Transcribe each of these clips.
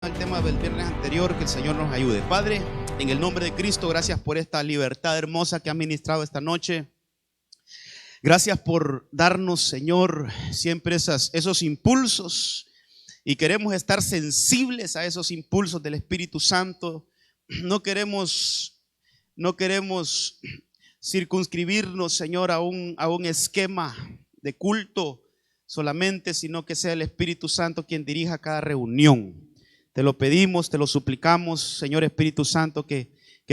El tema del viernes anterior, que el Señor nos ayude. Padre, en el nombre de Cristo, gracias por esta libertad hermosa que has ministrado esta noche. Gracias por darnos, Señor, siempre esos impulsos, y queremos estar sensibles a esos impulsos del Espíritu Santo. No queremos circunscribirnos, Señor, a un esquema de culto solamente, sino que sea el Espíritu Santo quien dirija cada reunión. Te lo pedimos, te lo suplicamos, Señor Espíritu Santo, que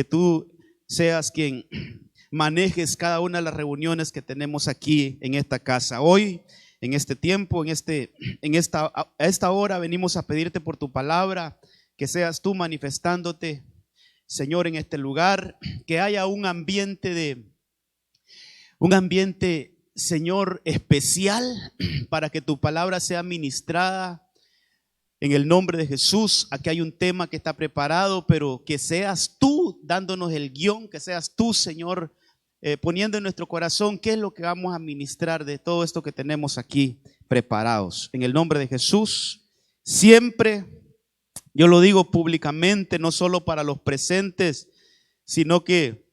tú seas quien manejes cada una de las reuniones que tenemos aquí en esta casa. Hoy, en este tiempo, a esta hora venimos a pedirte por tu palabra, que seas tú manifestándote, Señor, en este lugar, que haya un ambiente, Señor, especial para que tu palabra sea ministrada. En el nombre de Jesús, aquí hay un tema que está preparado, pero que seas tú dándonos el guión, que seas tú, Señor, poniendo en nuestro corazón qué es lo que vamos a ministrar de todo esto que tenemos aquí preparados. En el nombre de Jesús, siempre, yo lo digo públicamente, no solo para los presentes, sino que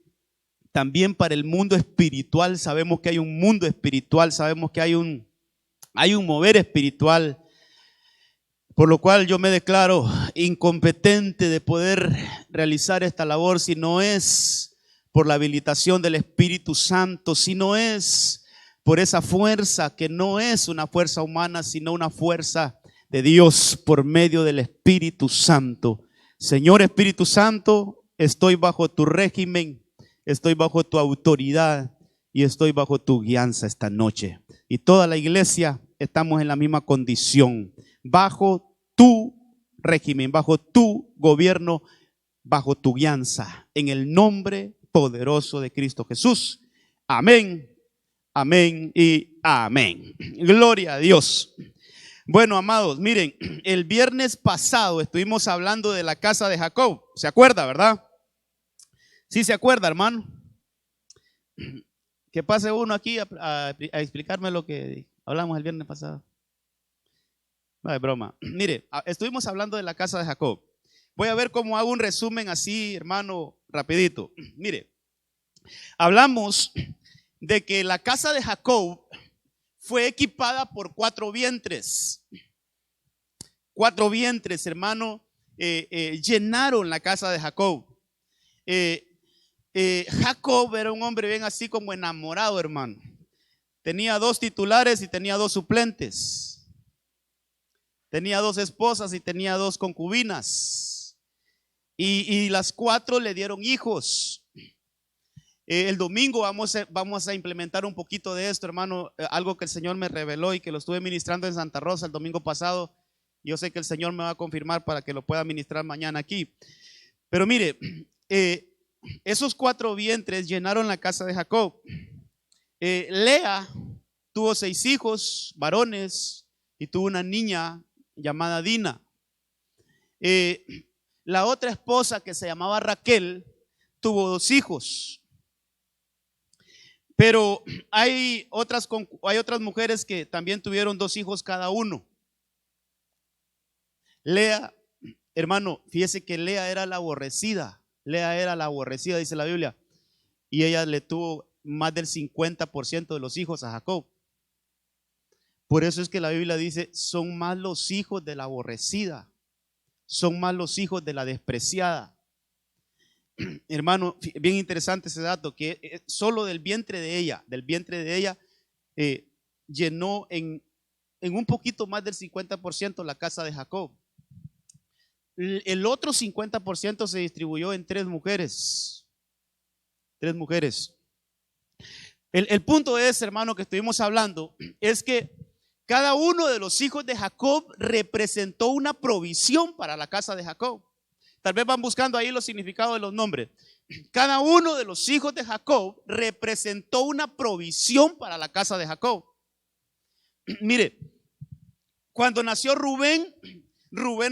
también para el mundo espiritual. Sabemos que hay un mundo espiritual, sabemos que hay un mover espiritual. Por lo cual yo me declaro incompetente de poder realizar esta labor si no es por la habilitación del Espíritu Santo, si no es por esa fuerza que no es una fuerza humana, sino una fuerza de Dios por medio del Espíritu Santo. Señor Espíritu Santo, estoy bajo tu régimen, estoy bajo tu autoridad y estoy bajo tu guianza esta noche. Y toda la iglesia estamos en la misma condición, bajo tu régimen, bajo tu gobierno, bajo tu guianza, en el nombre poderoso de Cristo Jesús. Amén, amén y amén. Gloria a Dios. Bueno, amados, miren, el viernes pasado estuvimos hablando de la casa de Jacob. ¿Se acuerda, verdad? Sí, se acuerda, hermano. Que pase uno aquí a explicarme lo que hablamos el viernes pasado. No es broma. Mire, estuvimos hablando de la casa de Jacob. Voy a ver cómo hago un resumen así, hermano, rapidito. Mire, hablamos de que la casa de Jacob fue equipada por 4 vientres. 4 vientres, hermano, llenaron la casa de Jacob. Jacob era un hombre bien así como enamorado, hermano. Tenía 2 titulares y tenía 2 suplentes. Tenía 2 esposas y tenía 2 concubinas. Y las 4 le dieron hijos. El domingo vamos a implementar un poquito de esto, hermano. Algo que el Señor me reveló y que lo estuve ministrando en Santa Rosa el domingo pasado. Yo sé que el Señor me va a confirmar para que lo pueda ministrar mañana aquí. Pero mire, esos 4 vientres llenaron la casa de Jacob. Lea tuvo 6 hijos varones y tuvo una niña llamada Dina. La otra esposa, que se llamaba Raquel, tuvo 2 hijos. Pero hay otras mujeres que también tuvieron 2 hijos cada uno. Lea, hermano, fíjese que Lea era la aborrecida. Lea era la aborrecida, dice la Biblia. Y ella le tuvo más del 50% de los hijos a Jacob. Por eso es que la Biblia dice, son más los hijos de la aborrecida, son más los hijos de la despreciada. Hermano, bien interesante ese dato, que solo del vientre de ella, llenó en un poquito más del 50% la casa de Jacob. El otro 50% se distribuyó en 3 mujeres. 3 mujeres. El punto es, hermano, que estuvimos hablando, es que cada uno de los hijos de Jacob representó una provisión para la casa de Jacob. Tal vez van buscando ahí los significados de los nombres. Cada uno de los hijos de Jacob representó una provisión para la casa de Jacob. Mire, cuando nació Rubén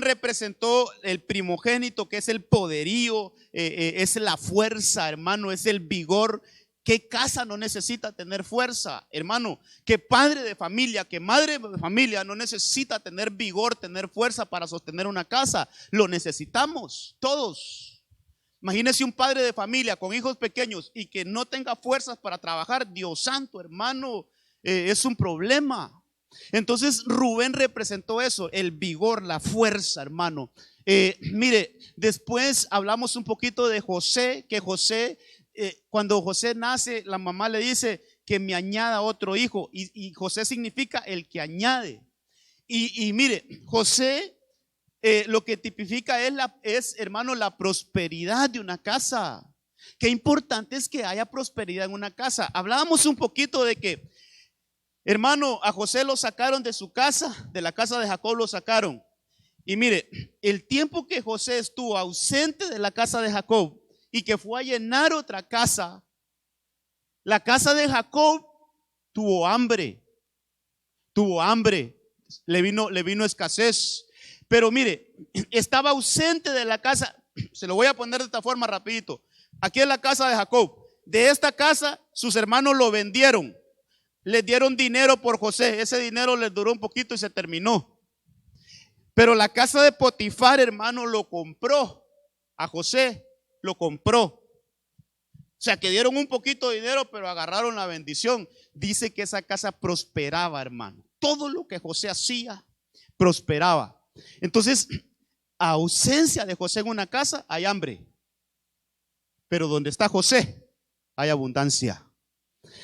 representó el primogénito, que es el poderío, es la fuerza, hermano, es el vigor. ¿Qué casa no necesita tener fuerza, hermano? ¿Qué padre de familia, qué madre de familia no necesita tener vigor, tener fuerza para sostener una casa? Lo necesitamos todos. Imagínese un padre de familia con hijos pequeños y que no tenga fuerzas para trabajar. Dios santo, hermano, es un problema. Entonces Rubén representó eso, el vigor, la fuerza, hermano. Mire, después hablamos un poquito de José, que José, cuando José nace, la mamá le dice que me añada otro hijo, y José significa el que añade. Y mire, José lo que tipifica es, hermano, la prosperidad de una casa. Qué importante es que haya prosperidad en una casa. Hablábamos un poquito de que, hermano, a José lo sacaron de su casa, de la casa de Jacob lo sacaron. Y mire, el tiempo que José estuvo ausente de la casa de Jacob y que fue a llenar otra casa, la casa de Jacob tuvo hambre, le vino escasez. Pero mire, estaba ausente de la casa. Se lo voy a poner de esta forma rapidito. Aquí es la casa de Jacob. De esta casa sus hermanos lo vendieron, les dieron dinero por José. Ese dinero les duró un poquito y se terminó. Pero la casa de Potifar, hermano, lo compró a José, lo compró. O sea, que dieron un poquito de dinero, pero agarraron la bendición. Dice que esa casa prosperaba, hermano. Todo lo que José hacía, prosperaba. Entonces, a ausencia de José en una casa, hay hambre. Pero donde está José, hay abundancia.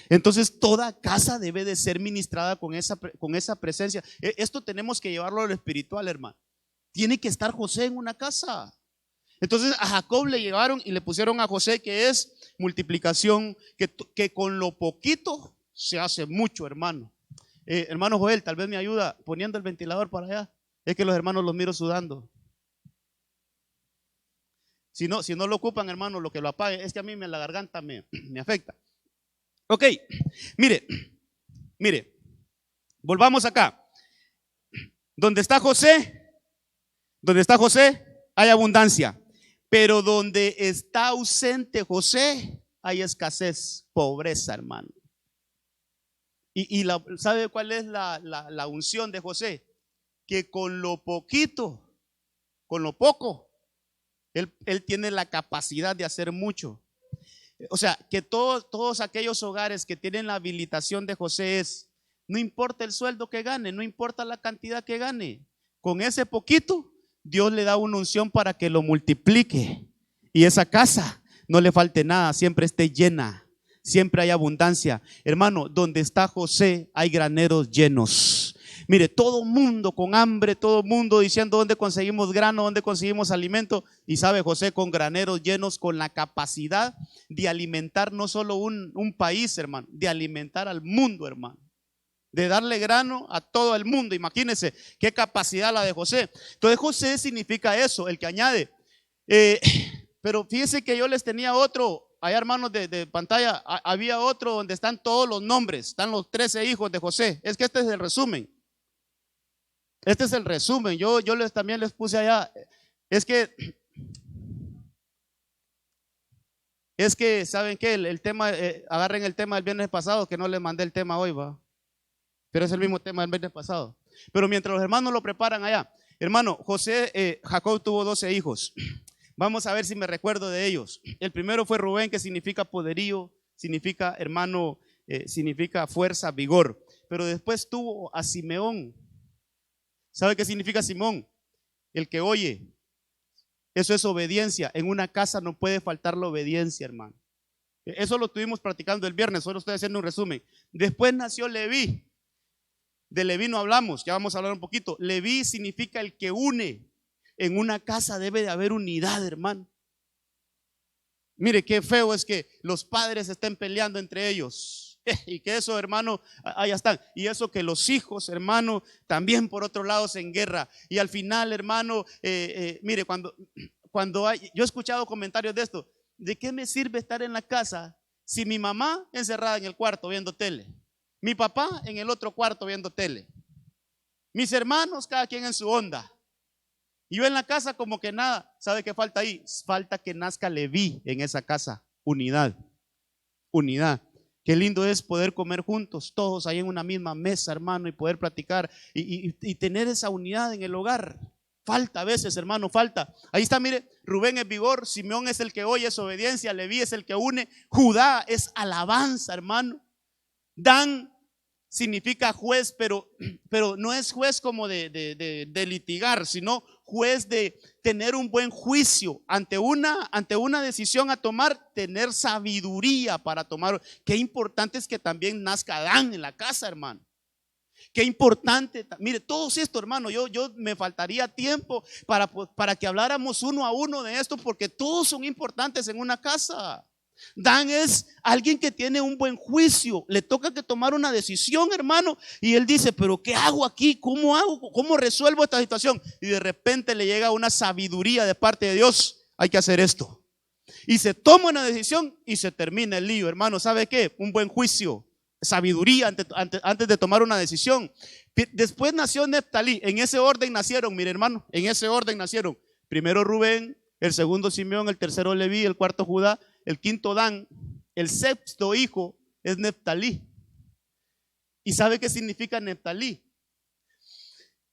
Entonces, toda casa debe de ser ministrada con esa presencia. Esto tenemos que llevarlo a lo espiritual, hermano. Tiene que estar José en una casa. Entonces a Jacob le llevaron y le pusieron a José, que es multiplicación, que con lo poquito se hace mucho, hermano. Hermano Joel, tal vez me ayuda poniendo el ventilador para allá. Es que los hermanos los miro sudando. Si no lo ocupan, hermano, lo que lo apague. Es que a mí la garganta me afecta. Ok, mire, volvamos acá. Donde está José, hay abundancia. Pero donde está ausente José, hay escasez, pobreza, hermano. ¿Sabe cuál es la unción de José? Que con lo poquito, con lo poco, él tiene la capacidad de hacer mucho. O sea, que todos aquellos hogares que tienen la habilitación de José no importa el sueldo que gane, no importa la cantidad que gane, con ese poquito Dios le da una unción para que lo multiplique y esa casa no le falte nada, siempre esté llena, siempre hay abundancia. Hermano, donde está José hay graneros llenos. Mire, todo mundo con hambre, todo mundo diciendo dónde conseguimos grano, dónde conseguimos alimento. Y sabe José, con graneros llenos, con la capacidad de alimentar no solo un país, hermano, de alimentar al mundo, hermano. De darle grano a todo el mundo. Imagínense qué capacidad la de José. Entonces José significa eso, el que añade. Pero fíjense que yo les tenía otro, allá hermanos de pantalla, había otro donde están todos los nombres, están los 13 hijos de José. Es que este es el resumen. Este es el resumen. Yo también les puse allá. Es que ¿saben qué? El tema, agarren el tema del viernes pasado, que no les mandé el tema hoy, va. Pero es el mismo tema del viernes pasado. Pero mientras los hermanos lo preparan allá, hermano, Jacob tuvo 12 hijos. Vamos a ver si me recuerdo de ellos. El primero fue Rubén, que significa poderío, significa, hermano, significa fuerza, vigor. Pero después tuvo a Simeón. ¿Sabe qué significa Simón? El que oye. Eso es obediencia. En una casa no puede faltar la obediencia, hermano. Eso lo estuvimos practicando el viernes, solo estoy haciendo un resumen. Después nació Leví. De Leví no hablamos, ya vamos a hablar un poquito. Leví significa el que une. En una casa debe de haber unidad, hermano. Mire qué feo es que los padres estén peleando entre ellos. Y que eso, hermano, allá están. Y eso que los hijos, hermano, también por otro lado en guerra. Y al final, hermano, mire, yo he escuchado comentarios de esto. ¿De qué me sirve estar en la casa si mi mamá encerrada en el cuarto viendo tele? Mi papá en el otro cuarto viendo tele. Mis hermanos, cada quien en su onda. Y yo en la casa como que nada. ¿Sabe qué falta ahí? Falta que nazca Leví en esa casa, unidad. unidad. Qué lindo es poder comer juntos, todos ahí en una misma mesa, hermano, y poder platicar y tener esa unidad en el hogar. Falta a veces, hermano, falta. Ahí está, mire, Rubén es vigor, Simeón es el que oye, es obediencia, Leví es el que une, Judá es alabanza, hermano. Dan significa juez, pero no es juez como de litigar, sino juez de tener un buen juicio ante una decisión a tomar, tener sabiduría para tomar. Qué importante es que también nazca Dan en la casa, hermano. Qué importante, mire, todo esto, hermano, yo me faltaría tiempo para que habláramos uno a uno de esto, porque todos son importantes en una casa. Dan es alguien que tiene un buen juicio, le toca que tomar una decisión, hermano, y él dice, pero ¿qué hago aquí? ¿Cómo hago? ¿Cómo resuelvo esta situación? Y de repente le llega una sabiduría de parte de Dios, hay que hacer esto. Y se toma una decisión y se termina el lío, hermano. ¿Sabe qué? Un buen juicio, sabiduría antes de tomar una decisión. Después nació Neftalí, en ese orden nacieron, mire hermano, en ese orden nacieron. Primero Rubén, el segundo Simeón, el tercero Leví, el cuarto Judá, el quinto Dan, el sexto hijo es Neftalí. ¿Y sabe qué significa Neftalí?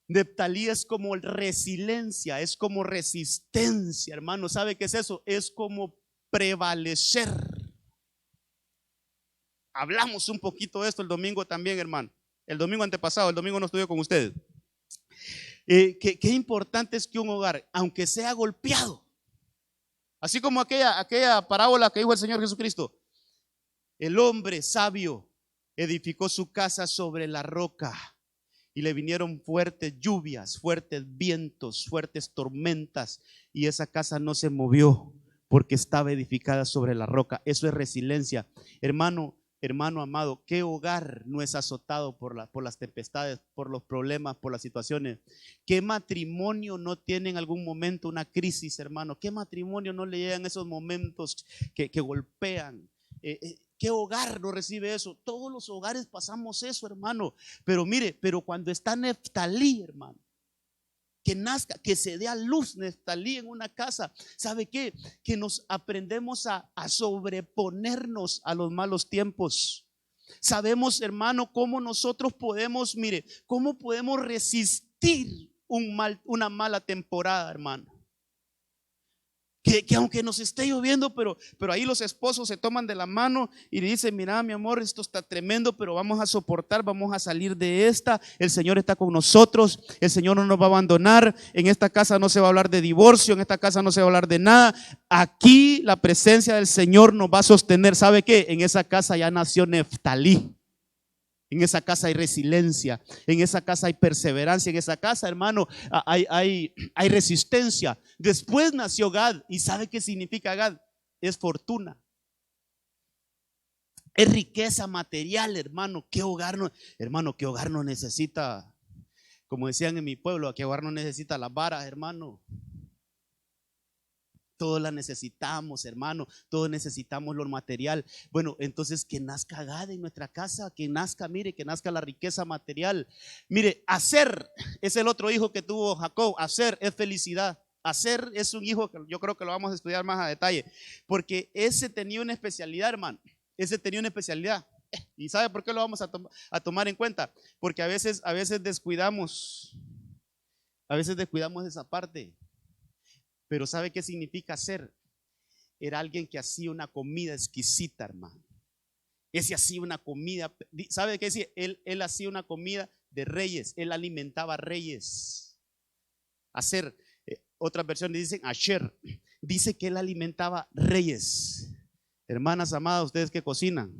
Neftalí es como resiliencia, es como resistencia, hermano. ¿Sabe qué es eso? Es como prevalecer. Hablamos un poquito de esto el domingo también, hermano. El domingo antepasado, el domingo no estuve con ustedes. Qué importante es que un hogar, aunque sea golpeado, así como aquella parábola que dijo el Señor Jesucristo, el hombre sabio edificó su casa sobre la roca y le vinieron fuertes lluvias, fuertes vientos, fuertes tormentas y esa casa no se movió porque estaba edificada sobre la roca. Eso es resiliencia. Hermano amado, ¿qué hogar no es azotado por las tempestades, por los problemas, por las situaciones? ¿Qué matrimonio no tiene en algún momento una crisis, hermano? ¿Qué matrimonio no le llegan esos momentos que golpean? ¿Qué hogar no recibe eso? Todos los hogares pasamos eso, hermano. Pero mire, pero cuando está Neftalí, hermano, que nazca, que se dé a luz Neftalí en una casa, ¿sabe qué? Que nos aprendemos a sobreponernos a los malos tiempos. Sabemos, hermano, cómo nosotros podemos, mire, cómo podemos resistir una mala temporada, hermano. Que aunque nos esté lloviendo, pero ahí los esposos se toman de la mano y le dicen, mira mi amor, esto está tremendo, pero vamos a soportar, vamos a salir de esta, el Señor está con nosotros, el Señor no nos va a abandonar, en esta casa no se va a hablar de divorcio, en esta casa no se va a hablar de nada, aquí la presencia del Señor nos va a sostener. ¿Sabe qué? En esa casa ya nació Neftalí. En esa casa hay resiliencia, en esa casa hay perseverancia, en esa casa, hermano, hay resistencia. Después nació Gad, y ¿sabe qué significa Gad? Es fortuna, es riqueza material, hermano. ¿Qué hogar no, hermano, qué hogar no necesita? Como decían en mi pueblo, ¿qué hogar no necesita las varas, hermano? Todos la necesitamos, hermano. Todos necesitamos lo material. Bueno, entonces que nazca Gad en nuestra casa, que nazca, mire, que nazca la riqueza material. Mire, Aser es el otro hijo que tuvo Jacob. Aser es felicidad. Aser es un hijo que yo creo que lo vamos a estudiar más a detalle, porque ese tenía una especialidad, hermano. Ese tenía una especialidad. ¿Y sabe por qué lo vamos a tomar en cuenta? Porque a veces descuidamos esa parte. Pero ¿sabe qué significa ser? Era alguien que hacía una comida exquisita, hermano. Ese hacía una comida, ¿sabe qué decía? Él hacía una comida de reyes, él alimentaba reyes. Hacer, otras versiones dicen Asher, dice que él alimentaba reyes. Hermanas amadas, ustedes que cocinan,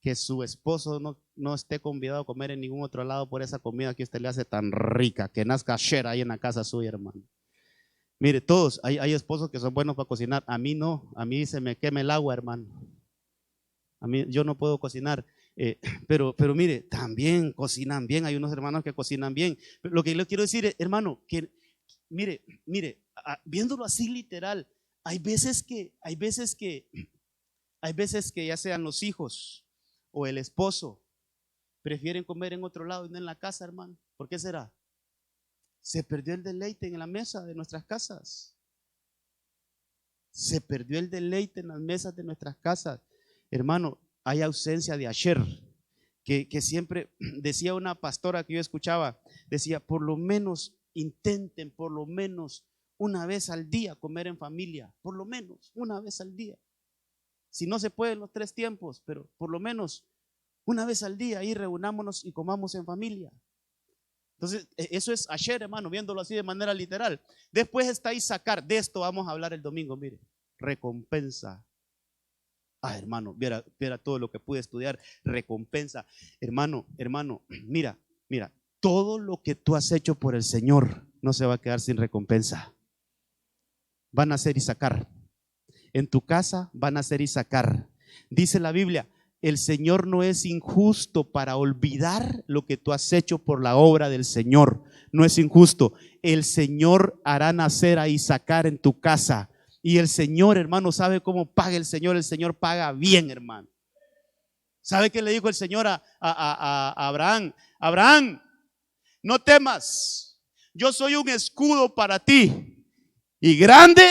que su esposo no esté convidado a comer en ningún otro lado por esa comida que usted le hace tan rica, que nazca Asher ahí en la casa suya, hermano. Mire, todos, hay esposos que son buenos para cocinar, a mí no, a mí se me quema el agua, hermano. A mí, yo no puedo cocinar, pero mire, también cocinan bien, hay unos hermanos que cocinan bien. Pero lo que le quiero decir, hermano, que mire, viéndolo así literal, hay veces que ya sean los hijos o el esposo, prefieren comer en otro lado y no en la casa, hermano. ¿Por qué será? Se perdió el deleite en la mesa de nuestras casas. Se perdió el deleite en las mesas de nuestras casas. Hermano, hay ausencia de Asher, que siempre decía una pastora que yo escuchaba, decía, por lo menos intenten, por lo menos una vez al día comer en familia, por lo menos una vez al día. Si no se puede en los 3 tiempos, pero por lo menos una vez al día ahí reunámonos y comamos en familia. Entonces, eso es Asher, hermano, viéndolo así de manera literal. Después está Isaacar, de esto vamos a hablar el domingo, mire, recompensa. Hermano, viera todo lo que pude estudiar, recompensa. Hermano, mira, todo lo que tú has hecho por el Señor no se va a quedar sin recompensa. Van a ser Isaacar. En tu casa van a ser Isaacar. Dice la Biblia, el Señor no es injusto para olvidar lo que tú has hecho por la obra del Señor. No es injusto. El Señor hará nacer a Isaacar en tu casa. Y el Señor, hermano, ¿sabe cómo paga el Señor? El Señor paga bien, hermano. ¿Sabe qué le dijo el Señor a Abraham? Abraham, no temas. Yo soy un escudo para ti. Y grande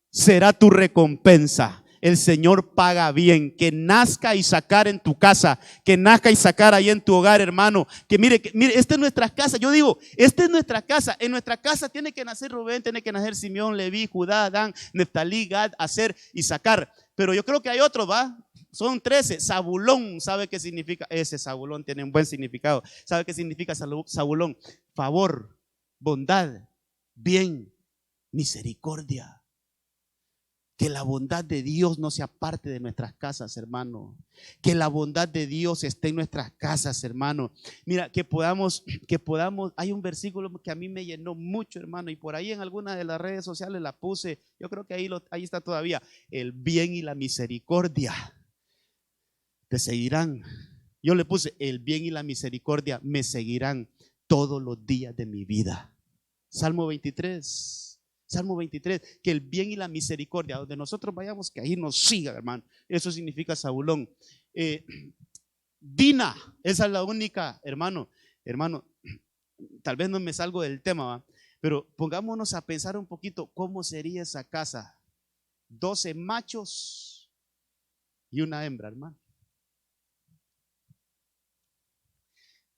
será tu recompensa. El Señor paga bien. Que nazca Isaacar en tu casa, que nazca Isaacar ahí en tu hogar, hermano. Que mire, esta es nuestra casa. Yo digo, esta es nuestra casa. En nuestra casa tiene que nacer Rubén, tiene que nacer Simeón, Leví, Judá, Dan, Neftalí, Gad, Aser, Isaacar. Pero yo creo que hay otros, ¿va? Son 13. Zabulón, ¿sabe qué significa? Ese Zabulón tiene un buen significado. ¿Sabe qué significa Zabulón? Favor, bondad, bien, misericordia. Que la bondad de Dios no sea parte de nuestras casas, hermano. Que la bondad de Dios esté en nuestras casas, hermano. Mira, que podamos, hay un versículo que a mí me llenó mucho, hermano, y por ahí en alguna de las redes sociales la puse. Yo creo que ahí está todavía. El bien y la misericordia te seguirán. Yo le puse, el bien y la misericordia me seguirán todos los días de mi vida. Salmo 23. Salmo 23, que el bien y la misericordia, donde nosotros vayamos, que ahí nos siga, hermano. Eso significa Zabulón. Dina, esa es la única, hermano, tal vez no me salgo del tema, ¿va? Pero pongámonos a pensar un poquito cómo sería esa casa. 12 machos y una hembra, hermano.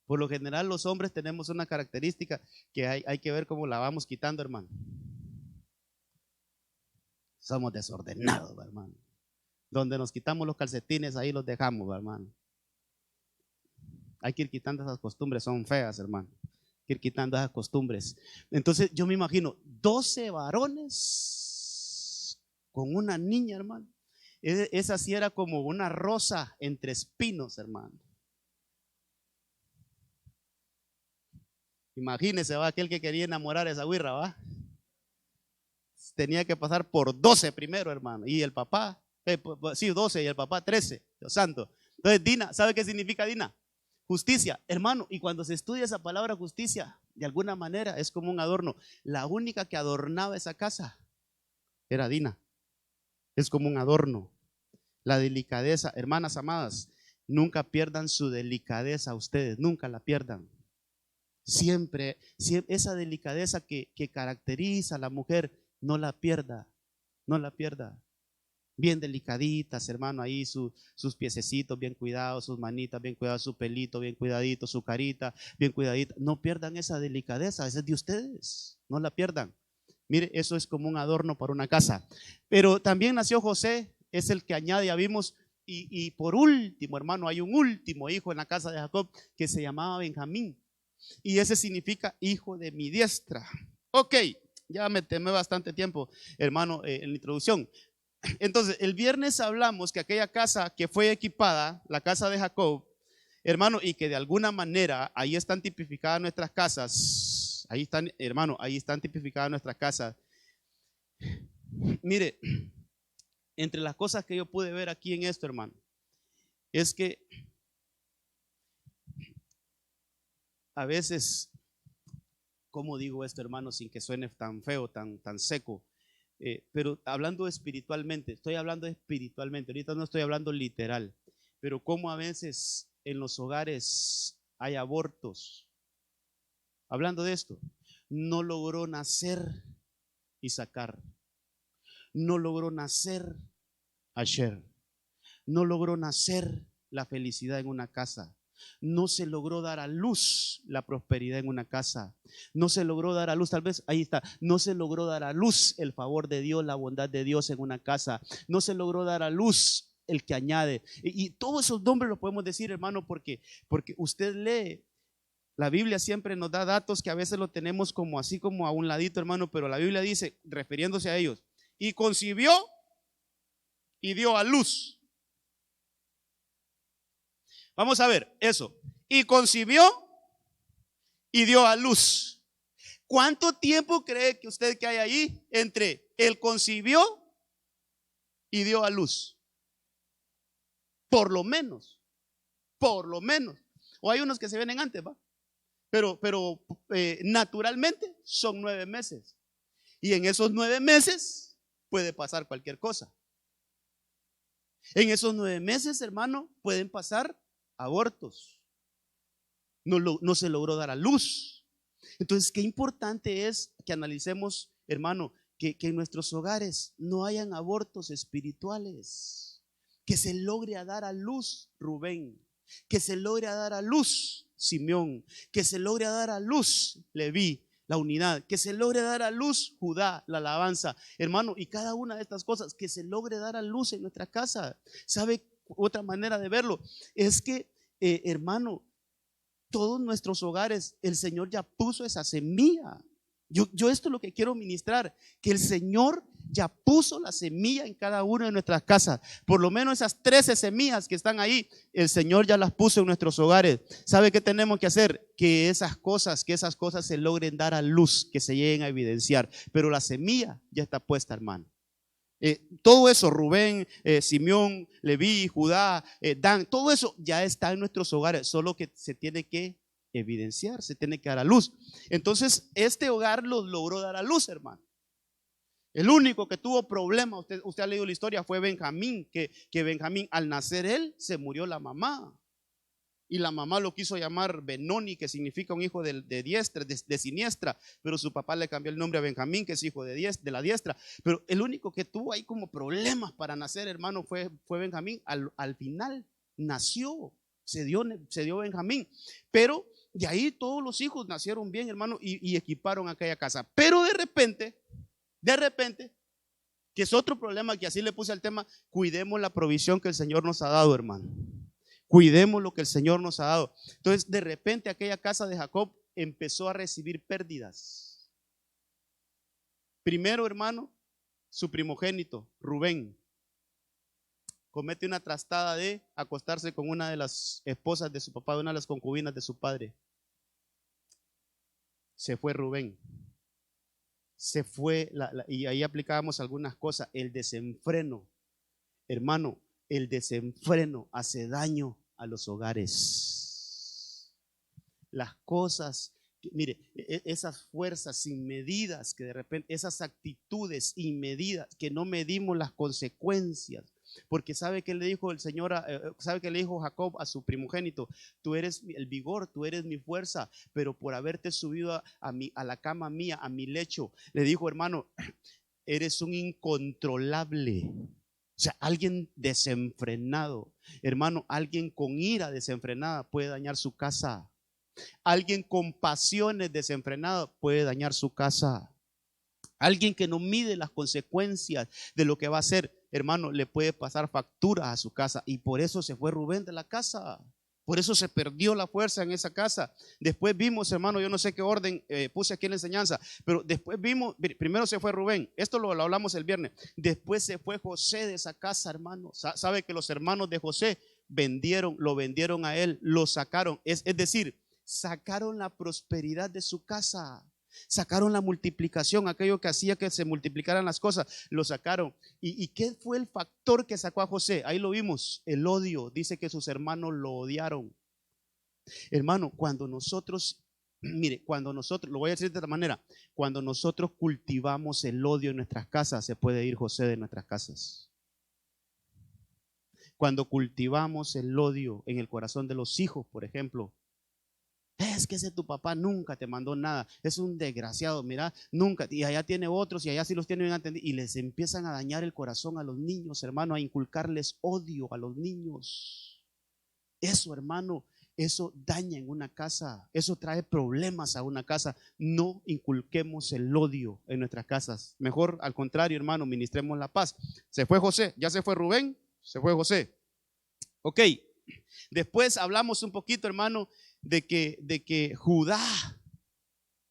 Por lo general los hombres tenemos una característica que hay que ver cómo la vamos quitando, hermano. Somos desordenados, hermano. Donde nos quitamos los calcetines, ahí los dejamos, hermano. Hay que ir quitando esas costumbres, son feas, hermano. Hay que ir quitando esas costumbres. Entonces yo me imagino 12 varones con una niña, hermano. Esa sí era como una rosa entre espinos, hermano. Imagínese, va, aquel que quería enamorar a esa güirra, va. Tenía que pasar por 12 primero, hermano. Y el papá, 12 y el papá 13, Dios santo. Entonces Dina, ¿sabe qué significa Dina? Justicia, hermano. Y cuando se estudia esa palabra justicia, de alguna manera es como un adorno. La única que adornaba esa casa era Dina. Es como un adorno. La delicadeza, hermanas amadas, nunca pierdan su delicadeza ustedes, nunca la pierdan. Siempre esa delicadeza que caracteriza a la mujer, no la pierda, no la pierda. Bien delicaditas, hermano, ahí sus piececitos bien cuidados, sus manitas bien cuidadas, su pelito bien cuidadito, su carita bien cuidadita. No pierdan esa delicadeza, esa es de ustedes, no la pierdan. Mire, eso es como un adorno para una casa. Pero también nació José, es el que añade, ya vimos. Y por último, hermano, hay un último hijo en la casa de Jacob que se llamaba Benjamín. Y ese significa hijo de mi diestra. Ok, ya me temé bastante tiempo, hermano, en la introducción. Entonces, el viernes hablamos que aquella casa que fue equipada, la casa de Jacob, hermano, y que de alguna manera ahí están tipificadas nuestras casas. Ahí están, hermano, ahí están tipificadas nuestras casas. Mire, entre las cosas que yo pude ver aquí en esto, hermano, es que a veces, ¿cómo digo esto, hermano, sin que suene tan feo, tan seco? Pero hablando espiritualmente, estoy hablando espiritualmente, ahorita no estoy hablando literal, pero cómo a veces en los hogares hay abortos. Hablando de esto, no logró nacer Isaacar, no logró nacer Asher, no logró nacer la felicidad en una casa. No se logró dar a luz la prosperidad en una casa. No se logró dar a luz, tal vez ahí está, no se logró dar a luz el favor de Dios, la bondad de Dios en una casa. No se logró dar a luz el que añade. Y todos esos nombres los podemos decir, hermano, porque usted lee. La Biblia siempre nos da datos que a veces lo tenemos como así como a un ladito, hermano, pero la Biblia dice, refiriéndose a ellos, y concibió y dio a luz. Vamos a ver eso. Y concibió y dio a luz. ¿Cuánto tiempo cree que usted que hay ahí entre él concibió y dio a luz? Por lo menos. O hay unos que se vienen antes, ¿va? Pero naturalmente son 9 meses. Y en esos 9 meses puede pasar cualquier cosa. En esos 9 meses, hermano, pueden pasar abortos. No se logró dar a luz. Entonces, qué importante es que analicemos, hermano, que en nuestros hogares no hayan abortos espirituales. Que se logre a dar a luz Rubén. Que se logre a dar a luz Simeón. Que se logre a dar a luz Leví, la unidad. Que se logre dar a luz Judá, la alabanza. Hermano, y cada una de estas cosas, que se logre dar a luz en nuestra casa. ¿Sabe otra manera de verlo? Es que, hermano, todos nuestros hogares, el Señor ya puso esa semilla. Yo esto es lo que quiero ministrar, que el Señor ya puso la semilla en cada una de nuestras casas. Por lo menos esas 13 semillas que están ahí, el Señor ya las puso en nuestros hogares. ¿Sabe qué tenemos que hacer? Que esas cosas se logren dar a luz, que se lleguen a evidenciar. Pero la semilla ya está puesta, hermano. Todo eso, Rubén, Simeón, Leví, Judá, Dan, todo eso ya está en nuestros hogares, solo que se tiene que evidenciar, se tiene que dar a luz. Entonces, este hogar los logró dar a luz, hermano. El único que tuvo problema, usted ha leído la historia, fue Benjamín, que Benjamín, al nacer él, se murió la mamá. Y la mamá lo quiso llamar Benoni, que significa un hijo de diestra, de siniestra, pero su papá le cambió el nombre a Benjamín, que es hijo de la diestra. Pero el único que tuvo ahí como problemas para nacer, hermano, fue Benjamín. Al final nació, se dio Benjamín. Pero de ahí todos los hijos nacieron bien, hermano, y equiparon aquella casa. Pero de repente, que es otro problema, que así le puse al tema, cuidemos la provisión que el Señor nos ha dado, hermano. Cuidemos lo que el Señor nos ha dado. Entonces, de repente, aquella casa de Jacob empezó a recibir pérdidas. Primero, hermano, su primogénito, Rubén, comete una trastada de acostarse con una de las esposas de su papá, una de las concubinas de su padre. Se fue Rubén. Se fue, y ahí aplicábamos algunas cosas. El desenfreno, hermano, el desenfreno hace daño a los hogares. Las cosas, mire, esas fuerzas inmedidas que de repente, esas actitudes inmedidas que no medimos las consecuencias. Porque sabe que le dijo el Señor, sabe que le dijo Jacob a su primogénito: tú eres el vigor, tú eres mi fuerza, pero por haberte subido a la cama mía, a mi lecho, le dijo, hermano, eres un incontrolable. O sea, alguien desenfrenado, hermano, alguien con ira desenfrenada puede dañar su casa. Alguien con pasiones desenfrenadas puede dañar su casa. Alguien que no mide las consecuencias de lo que va a hacer, hermano, le puede pasar facturas a su casa. Y por eso se fue Rubén de la casa. Por eso se perdió la fuerza en esa casa. Después vimos, hermano, yo no sé qué orden puse aquí en la enseñanza, pero después vimos, primero se fue Rubén, esto lo hablamos el viernes. Después se fue José de esa casa, hermano. Sabe que los hermanos de José lo vendieron a él, lo sacaron. Es decir, sacaron la prosperidad de su casa. Sacaron la multiplicación, aquello que hacía que se multiplicaran las cosas, lo sacaron. ¿Y qué fue el factor que sacó a José? Ahí lo vimos, el odio. Dice que sus hermanos lo odiaron. Hermano, cuando nosotros, mire, lo voy a decir de esta manera, cuando nosotros cultivamos el odio en nuestras casas, se puede ir José de nuestras casas. Cuando cultivamos el odio en el corazón de los hijos, por ejemplo, Es que ese tu papá nunca te mandó nada, es un desgraciado, mira, nunca, y allá tiene otros y allá sí los tienen bien atendidos, y les empiezan a dañar el corazón a los niños, hermano, a inculcarles odio a los niños. Eso, hermano, eso daña en una casa, eso trae problemas a una casa. No inculquemos el odio en nuestras casas, mejor al contrario, hermano, ministremos la paz. Se fue José, ya se fue Rubén, se fue José. Ok, después hablamos un poquito, hermano, de que Judá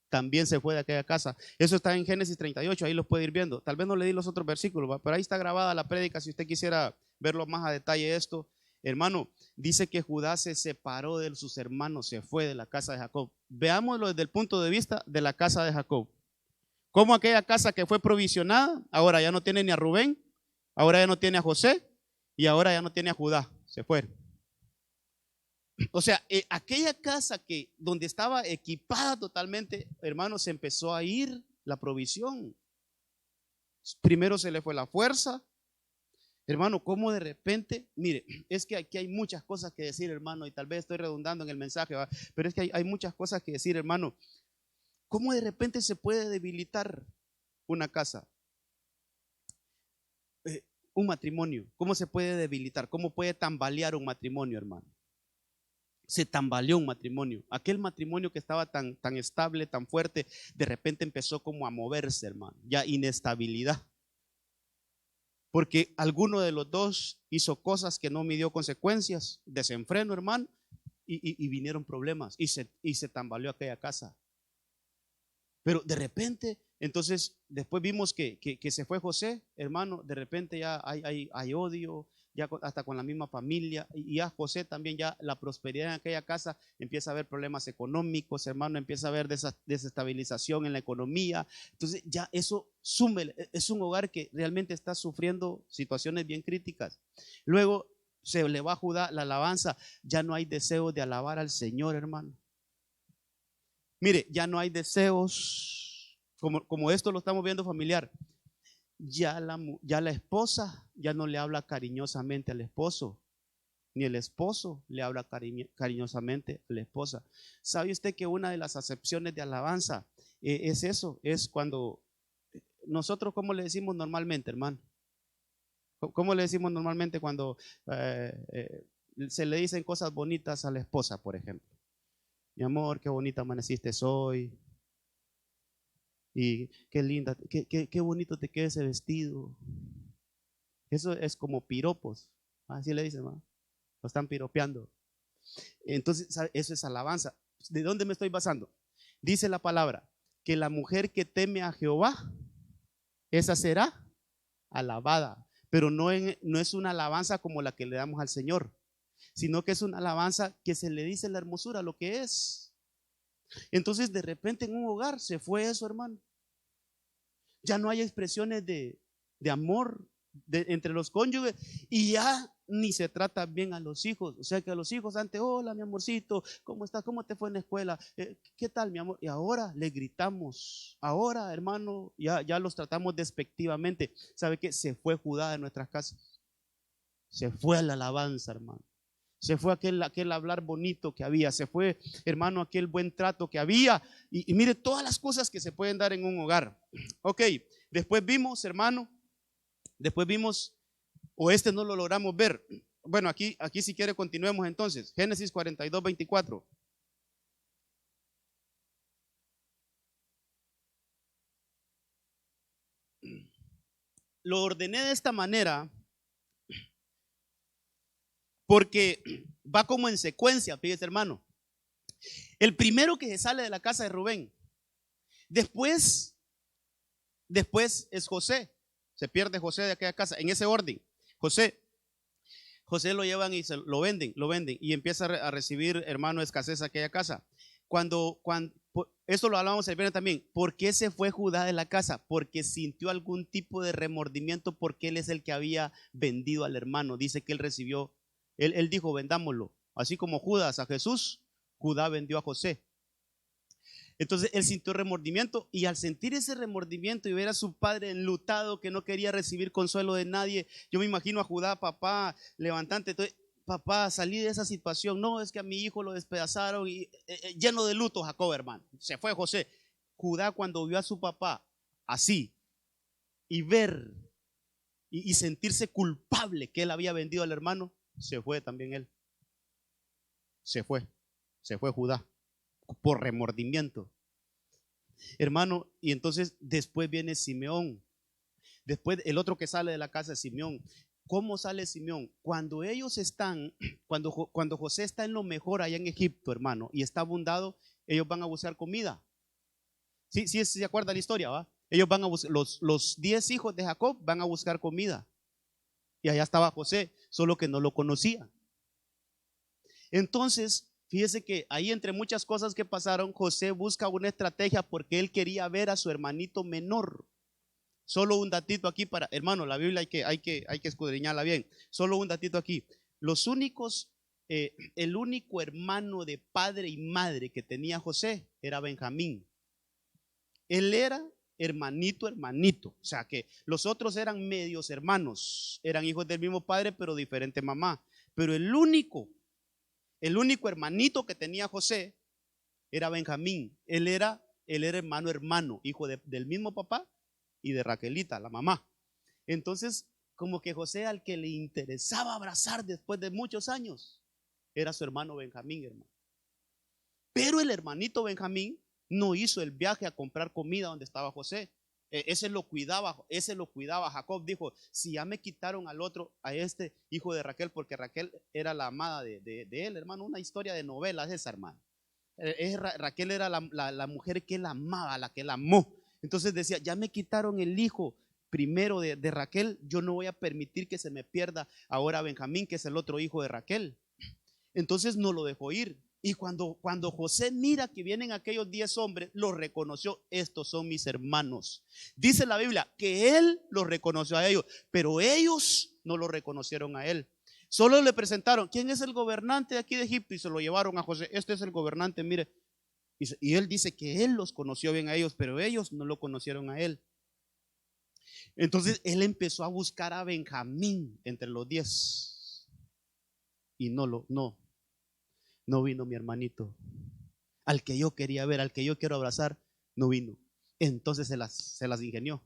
también se fue de aquella casa. Eso está en Génesis 38, ahí lo puede ir viendo. Tal vez no le di los otros versículos, pero ahí está grabada la prédica si usted quisiera verlo más a detalle esto. Hermano, dice que Judá se separó de sus hermanos, se fue de la casa de Jacob. Veámoslo desde el punto de vista de la casa de Jacob. Como aquella casa que fue provisionada, ahora ya no tiene ni a Rubén, ahora ya no tiene a José y ahora ya no tiene a Judá, se fue. O sea, aquella casa que donde estaba equipada totalmente, hermano, se empezó a ir la provisión. Primero se le fue la fuerza. Hermano, ¿cómo de repente? Mire, es que aquí hay muchas cosas que decir, hermano, y tal vez estoy redundando en el mensaje, ¿va? Pero es que hay muchas cosas que decir, hermano. ¿Cómo de repente se puede debilitar una casa? Un matrimonio, ¿cómo se puede debilitar? ¿Cómo puede tambalear un matrimonio, hermano? Se tambaleó un matrimonio. Aquel matrimonio que estaba tan estable, tan fuerte, de repente empezó como a moverse, hermano. Ya inestabilidad. Porque alguno de los dos hizo cosas que no midió consecuencias, desenfreno, hermano, y vinieron problemas y se tambaleó aquella casa. Pero de repente, entonces, después vimos que se fue José, hermano, de repente ya hay odio, ya hasta con la misma familia, y a José también ya la prosperidad en aquella casa, empieza a haber problemas económicos, hermano, empieza a haber desestabilización en la economía. Entonces ya eso es un hogar que realmente está sufriendo situaciones bien críticas. Luego se le va a Judá la alabanza, ya no hay deseo de alabar al Señor, hermano. Mire, ya no hay deseos, como esto lo estamos viendo familiar. Ya la esposa ya no le habla cariñosamente al esposo, ni el esposo le habla cariñosamente a la esposa. ¿Sabe usted que una de las acepciones de alabanza es eso? Es cuando nosotros, ¿cómo le decimos normalmente, hermano? ¿Cómo le decimos normalmente cuando se le dicen cosas bonitas a la esposa, por ejemplo? Mi amor, qué bonita amaneciste hoy. Y qué linda, qué bonito te queda ese vestido. Eso es como piropos. Así le dicen, ¿no? Lo están piropeando. Entonces, eso es alabanza. ¿De dónde me estoy basando? Dice la palabra que la mujer que teme a Jehová, esa será alabada. Pero no es una alabanza como la que le damos al Señor, sino que es una alabanza que se le dice la hermosura, lo que es. Entonces de repente en un hogar se fue eso, hermano. Ya no hay expresiones de amor entre los cónyuges y ya ni se trata bien a los hijos. O sea que a los hijos antes, hola mi amorcito, ¿cómo estás? ¿Cómo te fue en la escuela? ¿Qué tal mi amor? Y ahora le gritamos. Ahora, hermano, ya los tratamos despectivamente. ¿Sabe qué? Se fue Judá de nuestras casas. Se fue a la alabanza, hermano. Se fue aquel hablar bonito que había. Se fue, hermano, aquel buen trato que había. Y mire todas las cosas que se pueden dar en un hogar. Ok, después vimos, hermano, o este no lo logramos ver. Bueno, aquí si quiere continuemos entonces. Génesis 42, 24. Lo ordené de esta manera porque va como en secuencia, fíjese, hermano. El primero que se sale de la casa de Rubén. Después es José. Se pierde José de aquella casa, en ese orden. José lo llevan y lo venden. Y empieza a recibir, hermano, escasez a aquella casa. Esto lo hablamos el viernes también. ¿Por qué se fue Judá de la casa? Porque sintió algún tipo de remordimiento porque él es el que había vendido al hermano. Dice que él recibió, él dijo, vendámoslo. Así como Judas a Jesús, Judá vendió a José. Entonces él sintió remordimiento y al sentir ese remordimiento y ver a su padre enlutado que no quería recibir consuelo de nadie, yo me imagino a Judá, papá, levantante, entonces, papá, salí de esa situación. No, es que a mi hijo lo despedazaron y lleno de luto Jacob, hermano. Se fue José. Judá, cuando vio a su papá así y ver y sentirse culpable que él había vendido al hermano, se fue también él. Se fue Judá por remordimiento, hermano. Y entonces después viene Simeón. Después el otro que sale de la casa es Simeón. ¿Cómo sale Simeón? Cuando ellos están, cuando José está en lo mejor allá en Egipto, hermano, y está abundado, ellos van a buscar comida. Sí, sí, se acuerda la historia, ¿va? Ellos van a buscar, los 10 hijos de Jacob van a buscar comida. Y allá estaba José, solo que no lo conocía. Entonces, fíjese que ahí, entre muchas cosas que pasaron, José busca una estrategia porque él quería ver a su hermanito menor. Solo un datito aquí para, hermano, la Biblia hay que escudriñarla bien. Solo un datito aquí. Los únicos, el único hermano de padre y madre que tenía José era Benjamín. Él era hermanito. O sea que los otros eran medios hermanos. Eran hijos del mismo padre, pero diferente mamá. Pero el único hermanito que tenía José era Benjamín. Él era hermano, hijo del mismo papá y de Raquelita, la mamá. Entonces, como que José, al que le interesaba abrazar después de muchos años, era su hermano Benjamín, hermano. Pero el hermanito Benjamín no hizo el viaje a comprar comida donde estaba José. Ese lo cuidaba Jacob. Dijo, si ya me quitaron al otro, a este hijo de Raquel, porque Raquel era la amada de él, hermano. Una historia de novelas esa, hermano. Raquel era la mujer que él amaba, la que él amó. Entonces decía, ya me quitaron el hijo primero de Raquel, yo no voy a permitir que se me pierda ahora Benjamín, que es el otro hijo de Raquel. Entonces no lo dejó ir. Y cuando José mira que vienen aquellos 10 hombres, los reconoció. Estos son mis hermanos. Dice la Biblia que él los reconoció a ellos, pero ellos no lo reconocieron a él. Solo le presentaron, ¿quién es el gobernante de aquí de Egipto? Y se lo llevaron a José. Este es el gobernante, mire. Y él dice que él los conoció bien a ellos, pero ellos no lo conocieron a él. Entonces él empezó a buscar a Benjamín entre los 10. Y no vino mi hermanito. Al que yo quería ver, al que yo quiero abrazar, no vino. Entonces se las ingenió.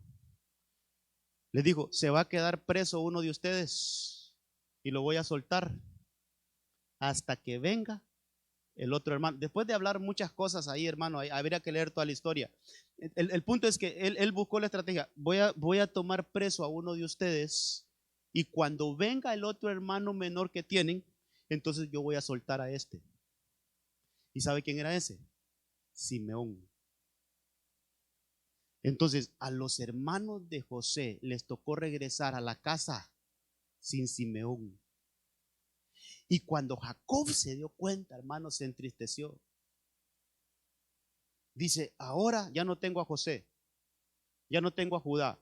Le dijo, se va a quedar preso uno de ustedes y lo voy a soltar hasta que venga el otro hermano. Después de hablar muchas cosas ahí, hermano, habría que leer toda la historia. El punto es que él buscó la estrategia. Voy a tomar preso a uno de ustedes y cuando venga el otro hermano menor que tienen, entonces yo voy a soltar a este. ¿Y sabe quién era ese? Simeón. Entonces a los hermanos de José les tocó regresar a la casa sin Simeón. Y cuando Jacob se dio cuenta, hermano, se entristeció. Dice, ahora ya no tengo a José, ya no tengo a Judá,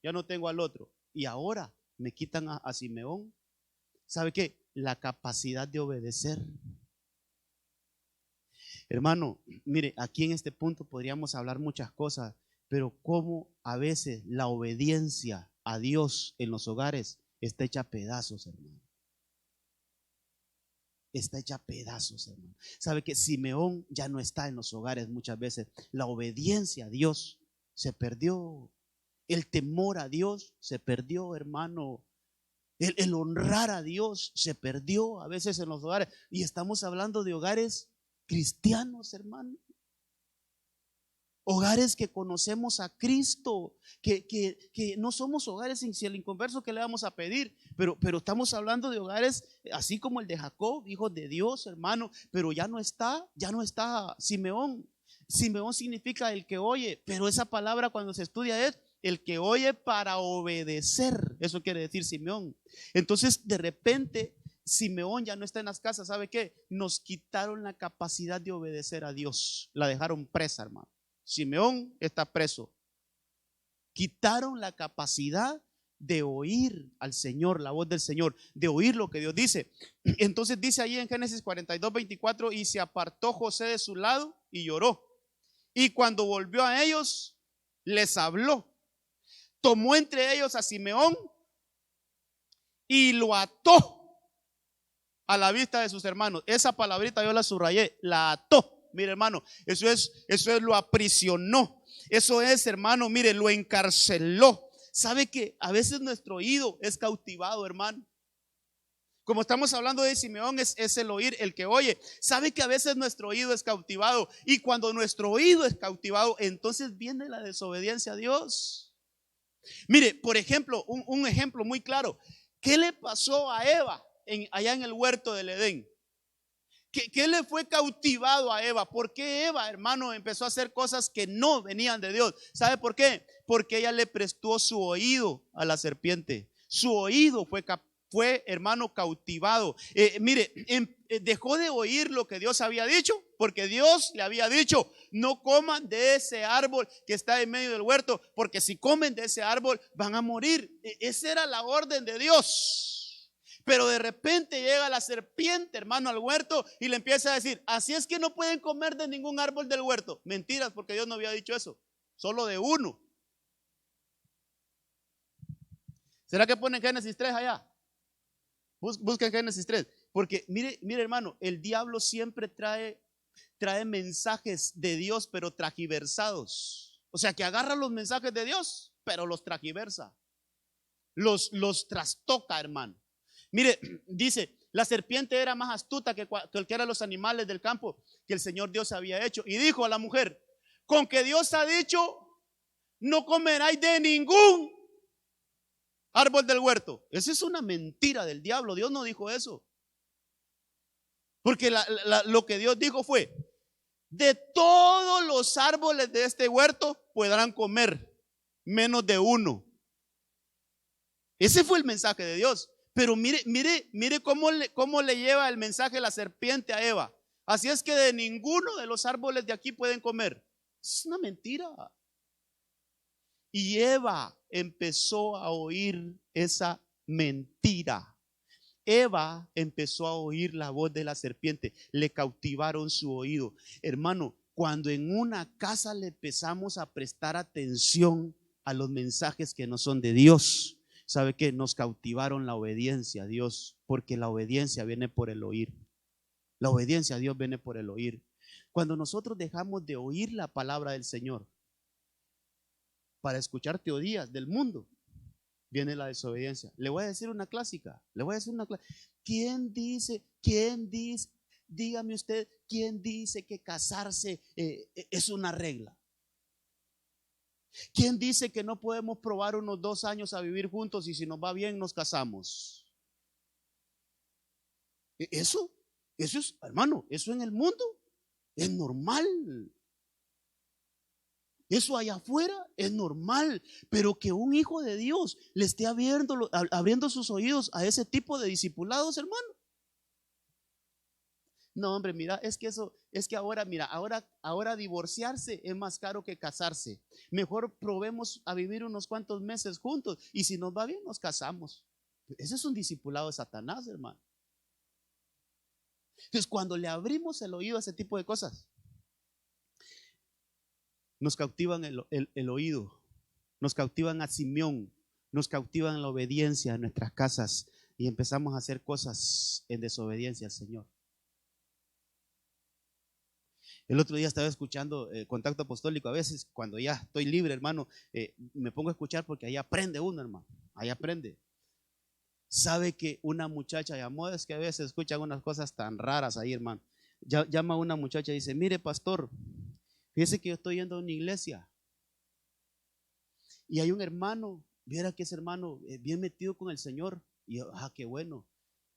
ya no tengo al otro. Y ahora me quitan a Simeón. ¿Sabe qué? La capacidad de obedecer. Hermano, mire, aquí en este punto podríamos hablar muchas cosas, pero cómo a veces la obediencia a Dios en los hogares está hecha a pedazos, hermano. Está hecha a pedazos, hermano. ¿Sabe que Simeón ya no está en los hogares muchas veces? La obediencia a Dios se perdió. El temor a Dios se perdió, hermano. El honrar a Dios se perdió a veces en los hogares. Y estamos hablando de hogares cristianos, hermano. Hogares que conocemos a Cristo, que no somos hogares sin el inconverso que le vamos a pedir, pero estamos hablando de hogares así como el de Jacob, hijos de Dios, hermano, pero ya no está Simeón. Simeón significa el que oye, pero esa palabra cuando se estudia es el que oye para obedecer. Eso quiere decir Simeón. Entonces de repente Simeón ya no está en las casas. ¿Sabe qué? Nos quitaron la capacidad de obedecer a Dios. La dejaron presa, hermano. Simeón está preso. Quitaron la capacidad de oír al Señor, la voz del Señor, de oír lo que Dios dice. Entonces dice ahí en Génesis 42:24, y se apartó José de su lado y lloró. Y cuando volvió a ellos, les habló. Tomó entre ellos a Simeón y lo ató a la vista de sus hermanos. Esa palabrita yo la subrayé, la ató. Mire, hermano, eso es, lo aprisionó. Eso es, hermano, mire, lo encarceló. ¿Sabe que a veces nuestro oído es cautivado, hermano? Como estamos hablando de Simeón, es el oír, el que oye. ¿Sabe que a veces nuestro oído es cautivado? Y cuando nuestro oído es cautivado, entonces viene la desobediencia a Dios. Mire, por ejemplo, un ejemplo muy claro. ¿Qué le pasó a Eva allá en el huerto del Edén? ¿Qué le fue cautivado a Eva? ¿Por qué Eva, hermano, empezó a hacer cosas que no venían de Dios? ¿Sabe por qué? Porque ella le prestó su oído a la serpiente. Su oído fue, hermano, cautivado. Mire, dejó de oír lo que Dios había dicho, porque Dios le había dicho: no coman de ese árbol que está en medio del huerto, porque si comen de ese árbol van a morir. Esa era la orden de Dios. Pero de repente llega la serpiente, hermano, al huerto y le empieza a decir: así es que no pueden comer de ningún árbol del huerto. Mentiras, porque Dios no había dicho eso, solo de uno. ¿Será que ponen Génesis 3 allá? Busquen Génesis 3. Porque mire, hermano, el diablo siempre trae mensajes de Dios, pero tragiversados. O sea, que agarra los mensajes de Dios, pero los tragiversa. Los trastoca, hermano. Mire, dice: la serpiente era más astuta que cualquiera de los animales del campo que el Señor Dios había hecho. Y dijo a la mujer: con que Dios ha dicho, no comeráis de ningún árbol del huerto. Esa es una mentira del diablo. Dios no dijo eso. Porque lo que Dios dijo fue: de todos los árboles de este huerto podrán comer, menos de uno. Ese fue el mensaje de Dios. Pero mire cómo le lleva el mensaje la serpiente a Eva. Así es que de ninguno de los árboles de aquí pueden comer. Es una mentira. Y Eva empezó a oír esa mentira. Eva empezó a oír la voz de la serpiente. Le cautivaron su oído. Hermano, cuando en una casa le empezamos a prestar atención a los mensajes que no son de Dios, ¿sabe qué? Nos cautivaron la obediencia a Dios, porque la obediencia viene por el oír. La obediencia a Dios viene por el oír. Cuando nosotros dejamos de oír la palabra del Señor para escuchar teorías del mundo, viene la desobediencia. Le voy a decir una clásica. ¿Quién dice, dígame usted, quién dice que casarse es una regla? ¿Quién dice que no podemos probar unos 2 años a vivir juntos y si nos va bien nos casamos? Eso es, hermano, eso en el mundo es normal. Eso allá afuera es normal, pero que un hijo de Dios le esté abriendo sus oídos a ese tipo de discipulados, hermano. No, hombre, mira, es que ahora, mira, ahora divorciarse es más caro que casarse. Mejor probemos a vivir unos cuantos meses juntos y si nos va bien nos casamos. Ese es un discipulado de Satanás, hermano. Entonces, cuando le abrimos el oído a ese tipo de cosas, nos cautivan el oído, nos cautivan a Simeón, nos cautivan la obediencia en nuestras casas y empezamos a hacer cosas en desobediencia al Señor. El otro día estaba escuchando Contacto Apostólico. A veces cuando ya estoy libre, hermano, me pongo a escuchar porque ahí aprende uno, hermano, ahí aprende. Sabe que una muchacha llamó, es que a veces escuchan unas cosas tan raras ahí, hermano. Llama a una muchacha y dice: mire, pastor, fíjese que yo estoy yendo a una iglesia y hay un hermano, viera que ese hermano bien metido con el Señor. Y yo: qué bueno.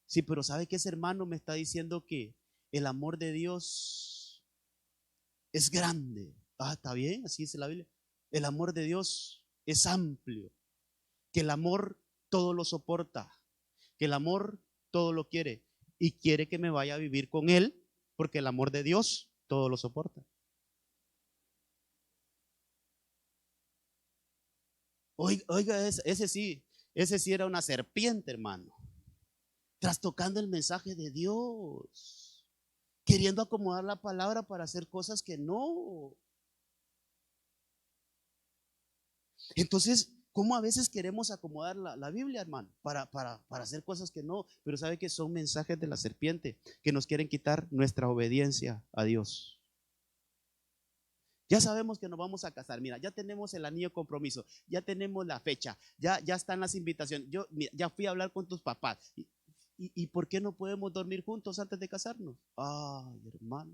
Sí, pero ¿sabe que ese hermano me está diciendo que el amor de Dios es grande? Está bien, así dice la Biblia. El amor de Dios es amplio, que el amor todo lo soporta, que el amor todo lo quiere y quiere que me vaya a vivir con él, porque el amor de Dios todo lo soporta. Oiga, ese sí era una serpiente, hermano, trastocando el mensaje de Dios, queriendo acomodar la palabra para hacer cosas que no. Entonces, ¿Cómo a veces queremos acomodar la Biblia, hermano? Para hacer cosas que no, pero sabe que son mensajes de la serpiente que nos quieren quitar nuestra obediencia a Dios. Ya sabemos que nos vamos a casar, mira, ya tenemos el anillo de compromiso, ya tenemos la fecha, ya están las invitaciones, mira, ya fui a hablar con tus papás. ¿Y por qué no podemos dormir juntos antes de casarnos? Ay, hermano.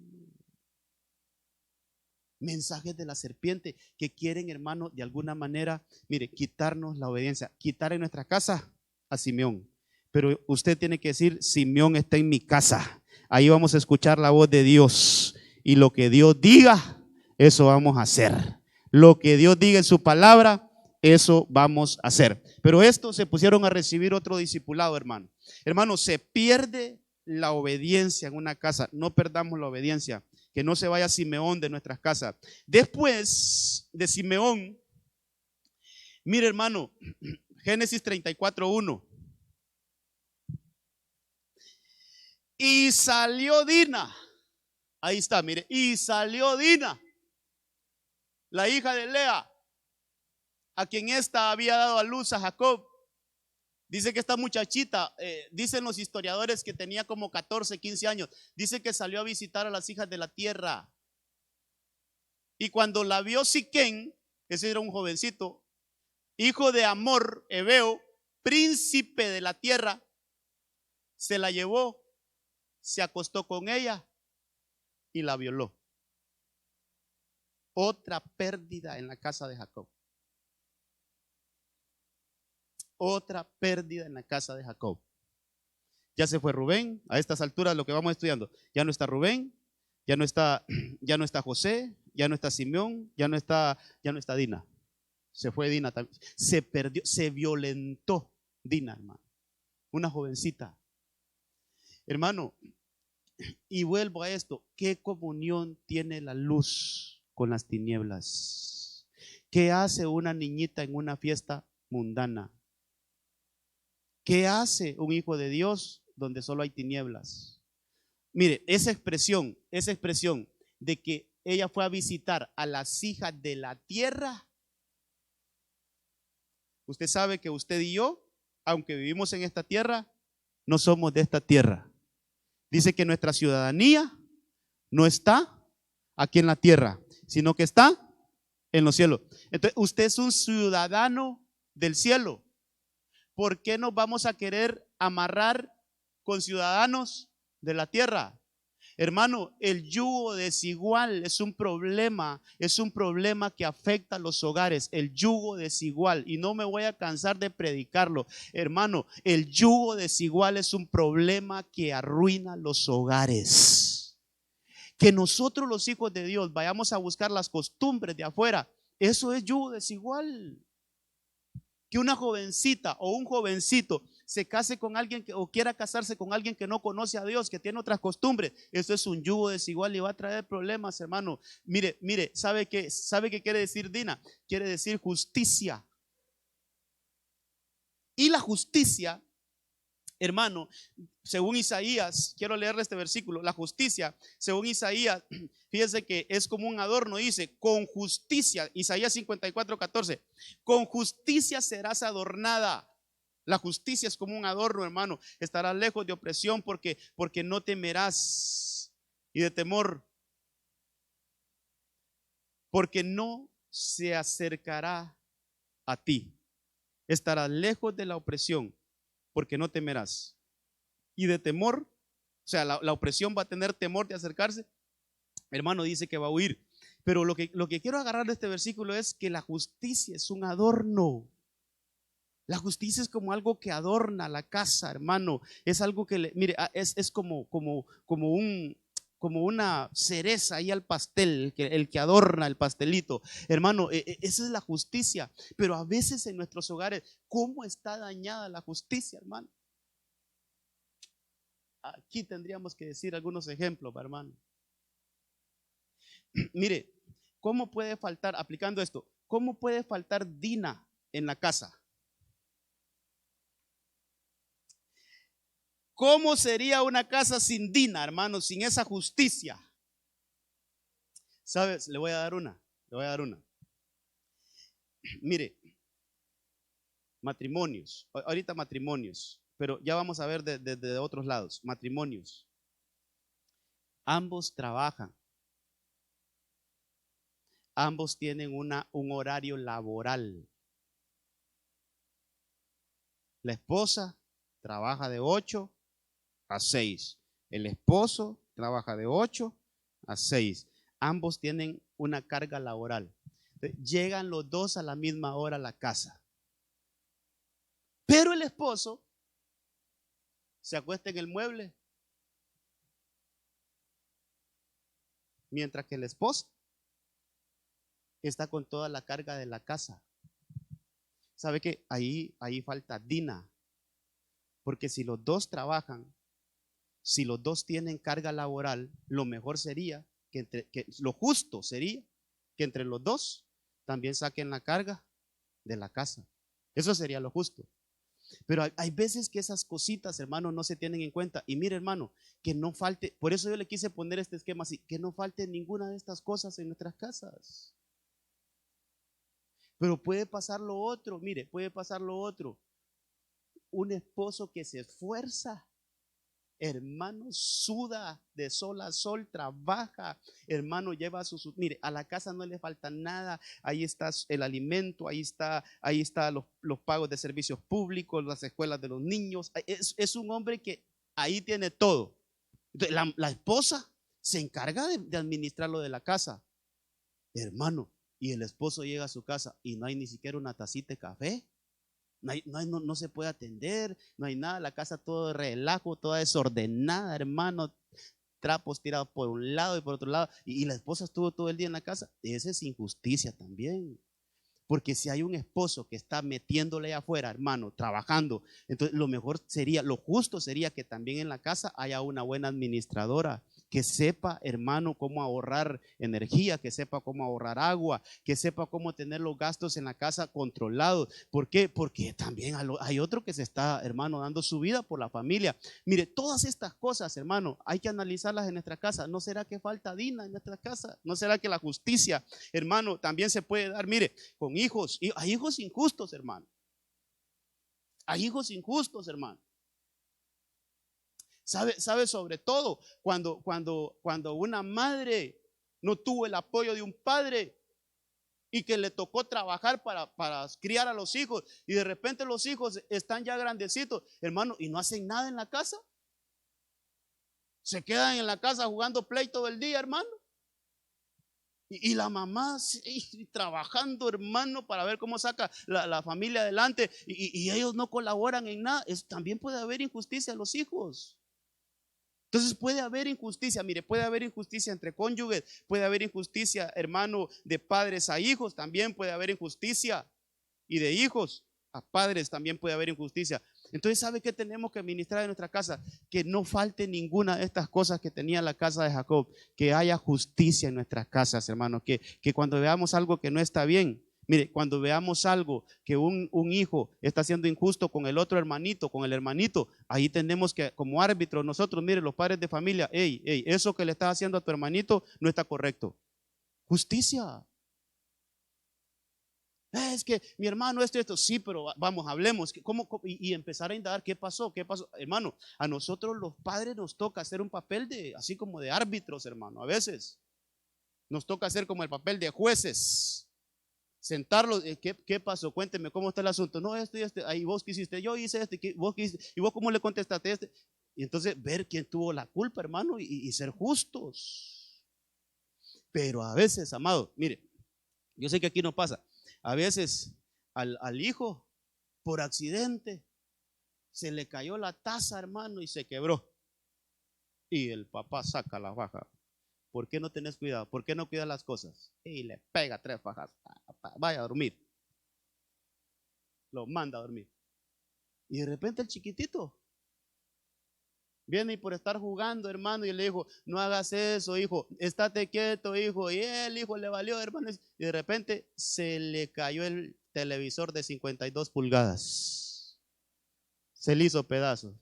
Mensajes de la serpiente que quieren, hermano, de alguna manera, mire, quitarnos la obediencia, quitar en nuestra casa a Simeón. Pero usted tiene que decir, Simeón está en mi casa. Ahí vamos a escuchar la voz de Dios. Y lo que Dios diga, eso vamos a hacer. Lo que Dios diga en su palabra, eso vamos a hacer. Pero estos se pusieron a recibir otro discipulado, hermano. Hermano, se pierde la obediencia en una casa. No perdamos la obediencia. Que no se vaya Simeón de nuestras casas. Después de Simeón, mire, hermano, Génesis 34:1. Y salió Dina. Ahí está, mire. Y salió Dina, la hija de Lea, a quien ésta había dado a luz a Jacob. Dice que esta muchachita, dicen los historiadores que tenía como 14, 15 años. Dice que salió a visitar a las hijas de la tierra. Y cuando la vio Siquén, ese era un jovencito, hijo de Amor, Heveo, príncipe de la tierra, se la llevó, se acostó con ella y la violó. Otra pérdida en la casa de Jacob. Otra pérdida en la casa de Jacob. Ya se fue Rubén. A estas alturas lo que vamos estudiando, ya no está Rubén, ya no está José, ya no está Simeón, ya no está Dina. Se fue Dina también. Se perdió, se violentó Dina, hermano. Una jovencita. Hermano, y vuelvo a esto, ¿qué comunión tiene la luz con las tinieblas? ¿Qué hace una niñita en una fiesta mundana? ¿Qué hace un hijo de Dios donde solo hay tinieblas? Mire, esa expresión de que ella fue a visitar a las hijas de la tierra. Usted sabe que usted y yo, aunque vivimos en esta tierra, no somos de esta tierra. Dice que nuestra ciudadanía no está aquí en la tierra, sino que está en los cielos. Entonces, usted es un ciudadano del cielo. ¿Por qué nos vamos a querer amarrar con ciudadanos de la tierra? Hermano, el yugo desigual es un problema que afecta a los hogares, el yugo desigual, y no me voy a cansar de predicarlo. Hermano, el yugo desigual es un problema que arruina los hogares. Que nosotros los hijos de Dios vayamos a buscar las costumbres de afuera, eso es yugo desigual. Que una jovencita o un jovencito se case con alguien o quiera casarse con alguien que no conoce a Dios, que tiene otras costumbres, eso es un yugo desigual y va a traer problemas, hermano. Mire, ¿sabe qué quiere decir Dina? Quiere decir justicia. Y la justicia, hermano, según Isaías, quiero leerle este versículo, la justicia, según Isaías, fíjese que es como un adorno, dice, con justicia, Isaías 54:14, con justicia serás adornada. La justicia es como un adorno, hermano, estarás lejos de opresión porque no temerás y de temor, porque no se acercará a ti. Estarás lejos de la opresión porque no temerás. Y de temor, o sea, la opresión va a tener temor de acercarse. Hermano, dice que va a huir. Pero lo que quiero agarrar de este versículo es que la justicia es un adorno. La justicia es como algo que adorna la casa, hermano. Es algo que, mire, es como una cereza ahí al pastel, el que adorna el pastelito. Hermano, esa es la justicia. Pero a veces en nuestros hogares, ¿cómo está dañada la justicia, hermano? Aquí tendríamos que decir algunos ejemplos, hermano. Mire, ¿cómo puede faltar, aplicando esto, cómo puede faltar Dina en la casa? ¿Cómo sería una casa sin Dina, hermano, sin esa justicia? ¿Sabes? Le voy a dar una. Mire, Matrimonios, ahorita matrimonios, pero ya vamos a ver de otros lados. Matrimonios, ambos trabajan, ambos tienen un horario laboral. La esposa trabaja de 8 a 6, el esposo trabaja de 8 a 6. Ambos tienen una carga laboral. Llegan los dos a la misma hora a la casa. Pero el esposo se acuesta en el mueble, mientras que la esposa está con toda la carga de la casa. ¿Sabe qué? Ahí falta Dina. Porque si los dos trabajan, si los dos tienen carga laboral, lo mejor sería que lo justo sería que entre los dos también saquen la carga de la casa. Eso sería lo justo. Pero hay veces que esas cositas, hermano, no se tienen en cuenta. Y mire, hermano, que no falte, por eso yo le quise poner este esquema así, que no falte ninguna de estas cosas en nuestras casas. Pero puede pasar lo otro, mire, puede pasar lo otro. Un esposo que se esfuerza, hermano, suda de sol a sol, trabaja, hermano, lleva mire, a la casa no le falta nada, ahí está el alimento, ahí está los pagos de servicios públicos, las escuelas de los niños, es un hombre que ahí tiene todo. Entonces, la esposa se encarga de administrar lo de la casa, hermano, y el esposo llega a su casa y no hay ni siquiera una tacita de café. No se puede atender, no hay nada, la casa todo de relajo, toda desordenada, hermano, trapos tirados por un lado y por otro lado, y la esposa estuvo todo el día en la casa. Esa es injusticia también. Porque si hay un esposo que está metiéndole afuera, hermano, trabajando, entonces lo mejor sería, lo justo sería que también en la casa haya una buena administradora, que sepa, hermano, cómo ahorrar energía, que sepa cómo ahorrar agua, que sepa cómo tener los gastos en la casa controlados. ¿Por qué? Porque también hay otro que se está, hermano, dando su vida por la familia. Mire, todas estas cosas, hermano, hay que analizarlas en nuestra casa. ¿No será que falta Dina en nuestra casa? ¿No será que la justicia, hermano, también se puede dar? Mire, con hijos, y hay hijos injustos, hermano. Hay hijos injustos, hermano. ¿Sabe sobre todo cuando una madre no tuvo el apoyo de un padre y que le tocó trabajar para criar a los hijos y de repente los hijos están ya grandecitos, hermano, y no hacen nada en la casa? Se quedan en la casa jugando play todo el día, hermano. Y la mamá trabajando, hermano, para ver cómo saca la familia adelante y ellos no colaboran en nada. También puede haber injusticia a los hijos. Entonces puede haber injusticia, mire, puede haber injusticia entre cónyuges, puede haber injusticia, hermano, de padres a hijos, también puede haber injusticia, y de hijos a padres también puede haber injusticia. Entonces, ¿sabe qué tenemos que administrar en nuestra casa? Que no falte ninguna de estas cosas que tenía la casa de Jacob, que haya justicia en nuestras casas, hermano, que cuando veamos algo que no está bien, mire, cuando veamos algo que un hijo está siendo injusto con el otro hermanito, con el hermanito, ahí tenemos que, como árbitros, nosotros, mire, los padres de familia, eso que le estás haciendo a tu hermanito no está correcto. Justicia. Es que mi hermano esto, sí, pero vamos, hablemos, y empezar a indagar qué pasó, hermano. A nosotros los padres nos toca hacer un papel así como de árbitros, hermano, a veces. Nos toca hacer como el papel de jueces. Sentarlos, ¿qué pasó? Cuénteme, ¿cómo está el asunto? No, ahí vos qué hiciste, yo hice vos qué hiciste, y vos cómo le contestaste Y entonces ver quién tuvo la culpa, hermano, y ser justos. Pero a veces, amado, mire, yo sé que aquí no pasa, a veces al hijo, por accidente, se le cayó la taza, hermano, y se quebró. Y el papá saca la faja. ¿Por qué no tenés cuidado? ¿Por qué no cuidas las cosas? Y le pega 3 fajas. Vaya a dormir. Lo manda a dormir. Y de repente el chiquitito viene y por estar jugando, hermano, y le dijo, no hagas eso, hijo, estate quieto, hijo. Y el hijo le valió, hermano. Y de repente se le cayó el televisor de 52 pulgadas. Se le hizo pedazos.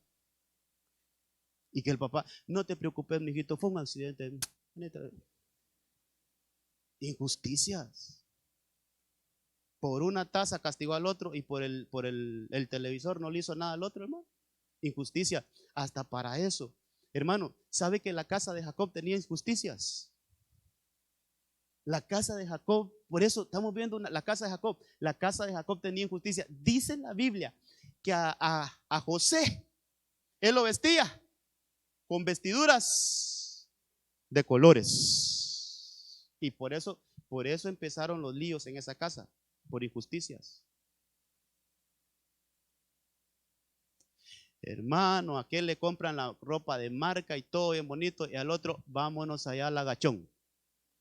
Y que el papá, no te preocupes, mijito, fue un accidente. Injusticias. Por una taza castigó al otro y por el televisor no le hizo nada al otro, hermano. Injusticia, hasta para eso. Hermano, ¿sabe que la casa de Jacob tenía injusticias? La casa de Jacob, por eso estamos viendo la casa de Jacob. La casa de Jacob tenía injusticia. Dice en la Biblia que a José, él lo vestía con vestiduras de colores. Y por eso empezaron los líos en esa casa, por injusticias. Hermano, a aquel le compran la ropa de marca y todo bien bonito, y al otro, vámonos allá al agachón.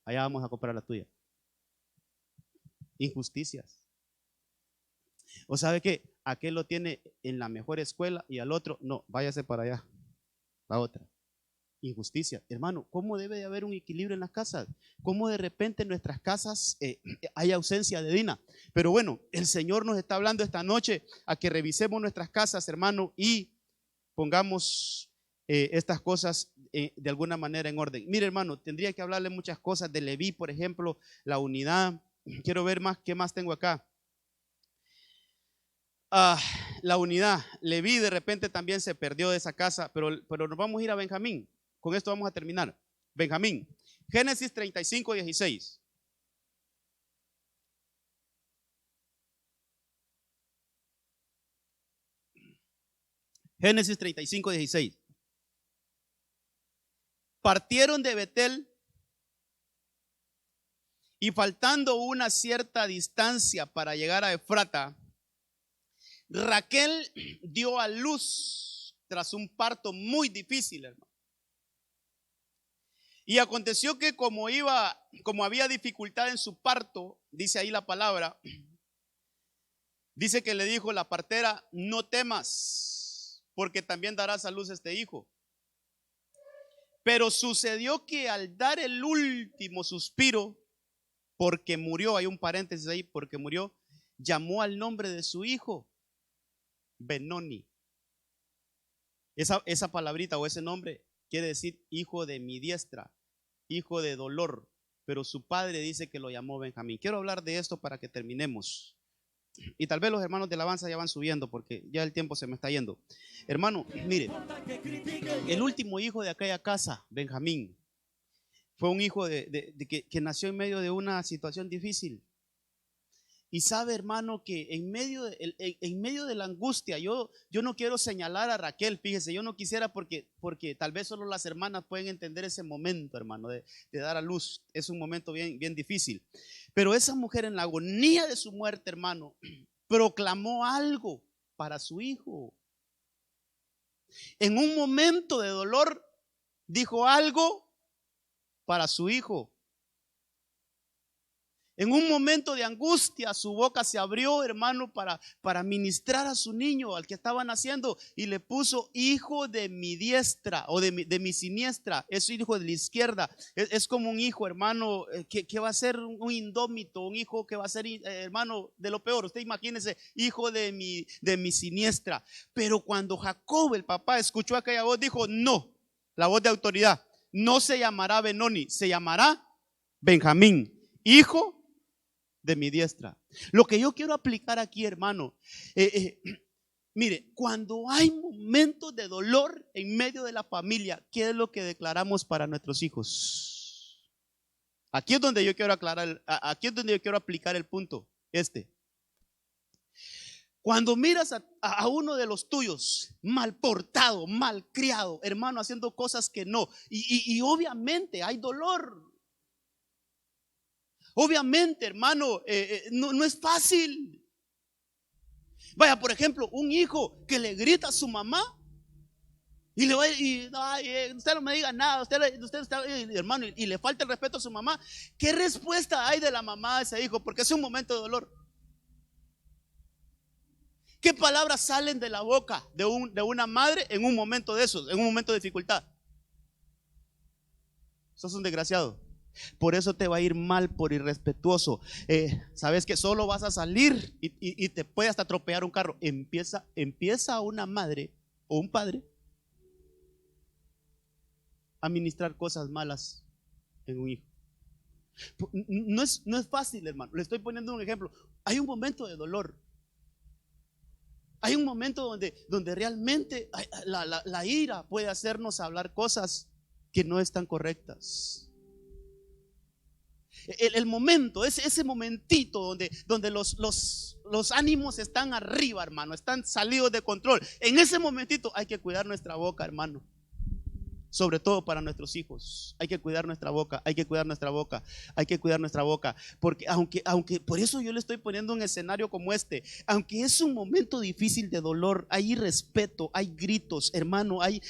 Allá vamos a comprar la tuya. Injusticias. ¿O sabe qué? Aquel lo tiene en la mejor escuela y al otro, no, váyase para allá, la otra. Injusticia. Hermano, ¿cómo debe de haber un equilibrio en las casas? ¿Cómo de repente en nuestras casas hay ausencia de Dina? Pero bueno, el Señor nos está hablando esta noche a que revisemos nuestras casas, hermano, y pongamos estas cosas de alguna manera en orden. Mire, hermano, tendría que hablarle muchas cosas de Leví, por ejemplo, la unidad. Quiero ver más, ¿qué más tengo acá? La unidad. Leví de repente también se perdió de esa casa, pero nos vamos a ir a Benjamín. Con esto vamos a terminar. Benjamín, Génesis 35, 16. Génesis 35, 16. Partieron de Betel y faltando una cierta distancia para llegar a Efrata, Raquel dio a luz tras un parto muy difícil, hermano. Y aconteció que como había dificultad en su parto, dice ahí la palabra, dice que le dijo la partera, no temas, porque también darás a luz este hijo. Pero sucedió que al dar el último suspiro, porque murió, hay un paréntesis ahí, porque murió, llamó al nombre de su hijo Benoni. Esa palabrita o ese nombre quiere decir hijo de mi diestra, hijo de dolor, pero su padre dice que lo llamó Benjamín. Quiero hablar de esto para que terminemos. Y tal vez los hermanos de alabanza ya van subiendo porque ya el tiempo se me está yendo. Hermano, mire, el último hijo de aquella casa, Benjamín, fue un hijo que nació en medio de una situación difícil. Y sabe, hermano, que en medio de la angustia, yo no quiero señalar a Raquel, fíjese, yo no quisiera porque tal vez solo las hermanas pueden entender ese momento, hermano, de dar a luz. Es un momento bien, bien difícil. Pero esa mujer en la agonía de su muerte, hermano, proclamó algo para su hijo. En un momento de dolor, dijo algo para su hijo. En un momento de angustia, su boca se abrió, hermano, para ministrar a su niño, al que estaba naciendo, y le puso hijo de mi diestra o de mi siniestra. Es hijo de la izquierda. Es como un hijo, hermano, que va a ser un indómito, un hijo que va a ser, hermano, de lo peor. Usted imagínese, hijo de mi siniestra. Pero cuando Jacob, el papá, escuchó aquella voz, dijo, no, la voz de autoridad, no se llamará Benoni, se llamará Benjamín, hijo de mi diestra. Lo que yo quiero aplicar aquí, hermano, mire, cuando hay momentos de dolor en medio de la familia, ¿qué es lo que declaramos para nuestros hijos? Aquí es donde yo quiero aclarar, aquí es donde yo quiero aplicar el punto, Cuando miras a uno de los tuyos mal portado, mal criado, hermano, haciendo cosas que no, y obviamente hay dolor. Obviamente, hermano, no es fácil. Vaya, por ejemplo, un hijo que le grita a su mamá y le va usted no me diga nada, usted hermano, y le falta el respeto a su mamá. ¿Qué respuesta hay de la mamá a ese hijo? Porque es un momento de dolor. ¿Qué palabras salen de la boca de una madre en un momento de esos, en un momento de dificultad? Sos un desgraciado. Por eso te va a ir mal por irrespetuoso. Sabes que solo vas a salir y te puede hasta atropellar un carro. Empieza una madre o un padre a ministrar cosas malas en un hijo. No es fácil, hermano. Le estoy poniendo un ejemplo. Hay un momento de dolor. Hay un momento donde realmente la ira puede hacernos hablar cosas que no están correctas. El momento, ese momentito donde los ánimos están arriba, hermano, están salidos de control. En ese momentito hay que cuidar nuestra boca, hermano. Sobre todo para nuestros hijos. Hay que cuidar nuestra boca, hay que cuidar nuestra boca, hay que cuidar nuestra boca. Porque aunque por eso yo le estoy poniendo un escenario como este, aunque es un momento difícil de dolor, hay irrespeto, hay gritos, hermano, hay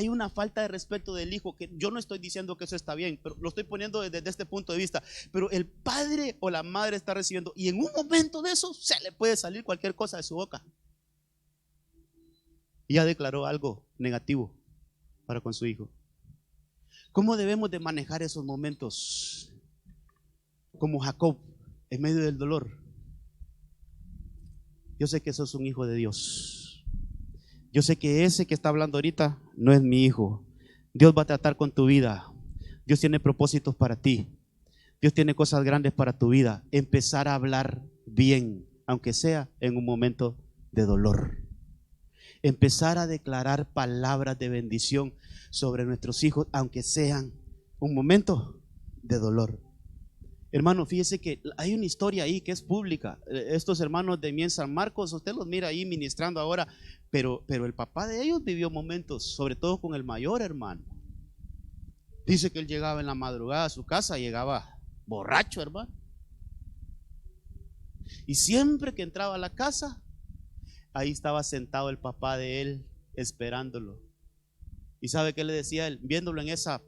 una falta de respeto del hijo, que yo no estoy diciendo que eso está bien, pero lo estoy poniendo desde este punto de vista. Pero el padre o la madre está recibiendo, y en un momento de eso se le puede salir cualquier cosa de su boca. Y ya declaró algo negativo para con su hijo. ¿Cómo debemos de manejar esos momentos? Como Jacob, en medio del dolor. Yo sé que sos un hijo de Dios. Yo sé que ese que está hablando ahorita no es mi hijo. Dios va a tratar con tu vida. Dios tiene propósitos para ti. Dios tiene cosas grandes para tu vida. Empezar a hablar bien, aunque sea en un momento de dolor. Empezar a declarar palabras de bendición sobre nuestros hijos, aunque sean un momento de dolor. Hermano, fíjese que hay una historia ahí que es pública. Estos hermanos de mí en San Marcos, usted los mira ahí ministrando ahora, pero el papá de ellos vivió momentos, sobre todo con el mayor hermano. Dice que él llegaba en la madrugada a su casa, llegaba borracho, hermano. Y siempre que entraba a la casa, ahí estaba sentado el papá de él esperándolo. ¿Y sabe qué le decía él? Viéndolo en esas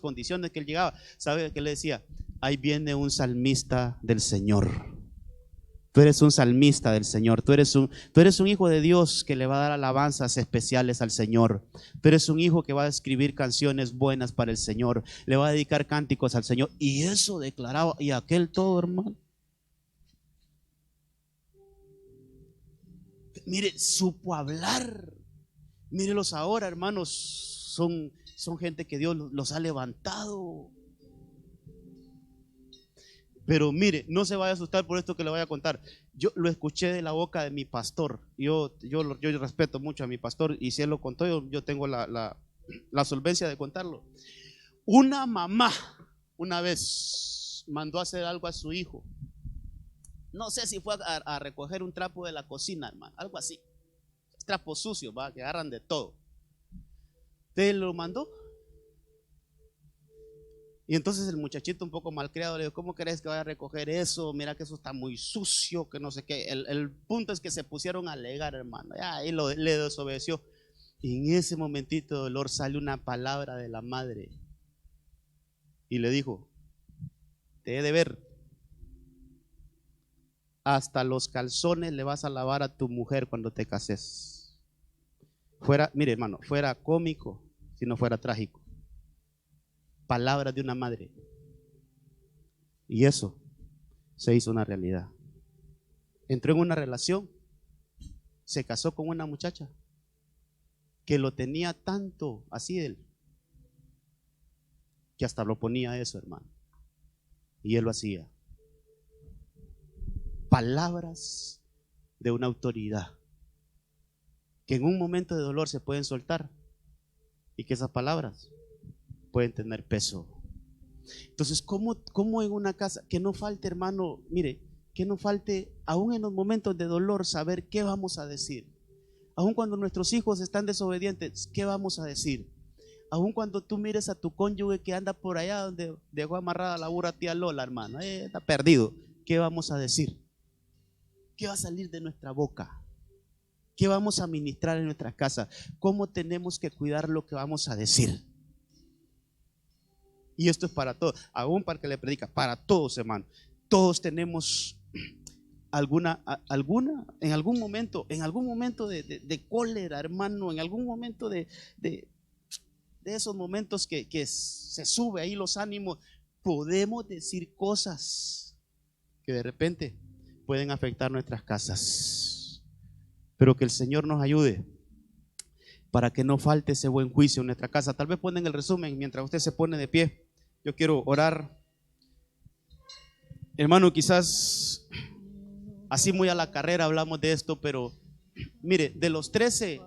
condiciones que él llegaba, ¿sabe qué le decía? Ahí viene un salmista del Señor. Tú eres un salmista del Señor. Tú eres un hijo de Dios que le va a dar alabanzas especiales al Señor. Tú eres un hijo que va a escribir canciones buenas para el Señor. Le va a dedicar cánticos al Señor. Y eso declaraba, y aquel todo, hermano. Mire, supo hablar. Mírelos ahora, hermanos, son gente que Dios los ha levantado. Pero mire, no se vaya a asustar por esto que le voy a contar. Yo lo escuché de la boca de mi pastor. Yo respeto mucho a mi pastor, y si él lo contó, yo tengo la solvencia de contarlo. Una mamá una vez mandó a hacer algo a su hijo. No sé si fue a recoger un trapo de la cocina, hermano, algo así. Trapos sucios, que agarran de todo. Te lo mandó. Y entonces el muchachito, un poco malcriado, le dijo: ¿cómo querés que vaya a recoger eso? Mira que eso está muy sucio, que no sé qué. El punto es que se pusieron a alegar, hermano. Ahí le desobedeció. Y en ese momentito de dolor sale una palabra de la madre y le dijo: te he de ver, hasta los calzones le vas a lavar a tu mujer cuando te cases. Mire, hermano, fuera cómico si no fuera trágico. Palabras de una madre. Y eso se hizo una realidad. Entró en una relación, se casó con una muchacha que lo tenía tanto así él, que hasta lo ponía eso, hermano. Y él lo hacía. Palabras de una autoridad que en un momento de dolor se pueden soltar, y que esas palabras pueden tener peso. Entonces, ¿cómo en una casa? Que no falte, hermano, mire, que no falte, aún en los momentos de dolor, saber qué vamos a decir. Aún cuando nuestros hijos están desobedientes, ¿qué vamos a decir? Aún cuando tú mires a tu cónyuge que anda por allá donde dejó amarrada la burra tía Lola, hermano, está perdido, ¿qué vamos a decir? ¿Qué va a salir de nuestra boca? ¿Qué vamos a ministrar en nuestra casa? ¿Cómo tenemos que cuidar lo que vamos a decir? Y esto es para todos, aún para que le predica, para todos, hermano. Todos tenemos en algún momento de cólera, hermano, en algún momento de esos momentos que se sube ahí los ánimos, podemos decir cosas que de repente pueden afectar nuestras casas. Pero que el Señor nos ayude para que no falte ese buen juicio en nuestra casa. Tal vez ponen el resumen mientras usted se pone de pie. Yo quiero orar. Hermano, quizás así muy a la carrera hablamos de esto, pero mire, de los 13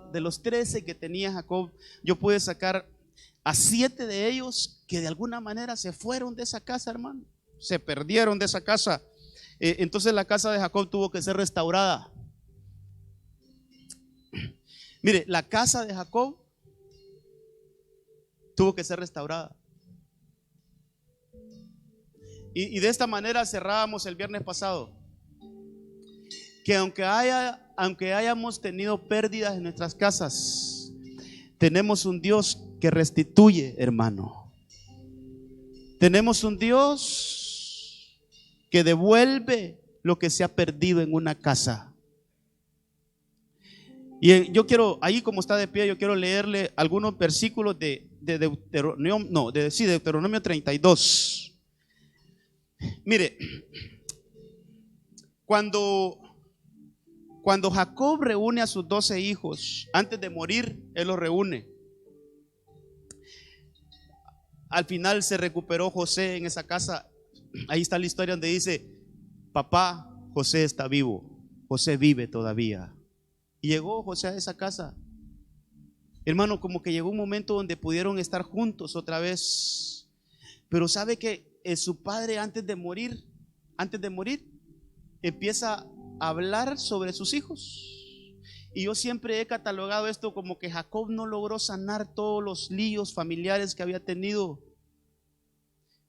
que tenía Jacob, yo pude sacar a 7 de ellos que de alguna manera se fueron de esa casa, hermano. Se perdieron de esa casa. Entonces la casa de Jacob tuvo que ser restaurada. Mire, la casa de Jacob tuvo que ser restaurada. Y de esta manera cerrábamos el viernes pasado, que aunque hayamos tenido pérdidas en nuestras casas, tenemos un Dios que restituye, hermano. Tenemos un Dios que devuelve lo que se ha perdido en una casa. Y yo quiero, ahí como está de pie, yo quiero leerle algunos versículos de Deuteronomio 32. Mire, cuando Jacob reúne a sus 12 hijos, antes de morir, él los reúne. Al final se recuperó José en esa casa. Ahí está la historia donde dice: papá, José está vivo, José vive todavía. Y llegó José a esa casa. Hermano, como que llegó un momento donde pudieron estar juntos otra vez. Pero sabe que su padre antes de morir, empieza a hablar sobre sus hijos. Y yo siempre he catalogado esto como que Jacob no logró sanar todos los líos familiares que había tenido,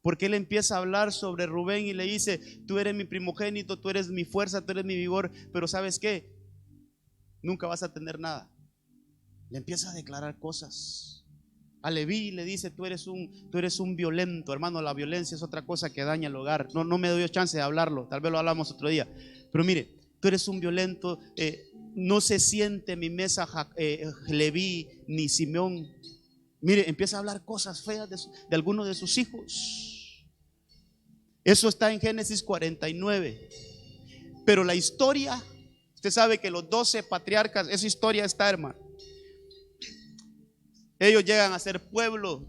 porque él empieza a hablar sobre Rubén y le dice: tú eres mi primogénito, tú eres mi fuerza, tú eres mi vigor, pero ¿sabes qué? Nunca vas a tener nada. Le empieza a declarar cosas. A Leví le dice: tú eres un violento. Hermano, la violencia es otra cosa que daña el hogar. No me doy chance de hablarlo, tal vez lo hablamos otro día. Pero mire, tú eres un violento. No se siente en mi mesa Leví ni Simeón. Mire, empieza a hablar cosas feas de algunos de sus hijos. Eso está en Génesis 49. Pero la historia, usted sabe que los 12 patriarcas, esa historia está, hermano. Ellos llegan a ser pueblo,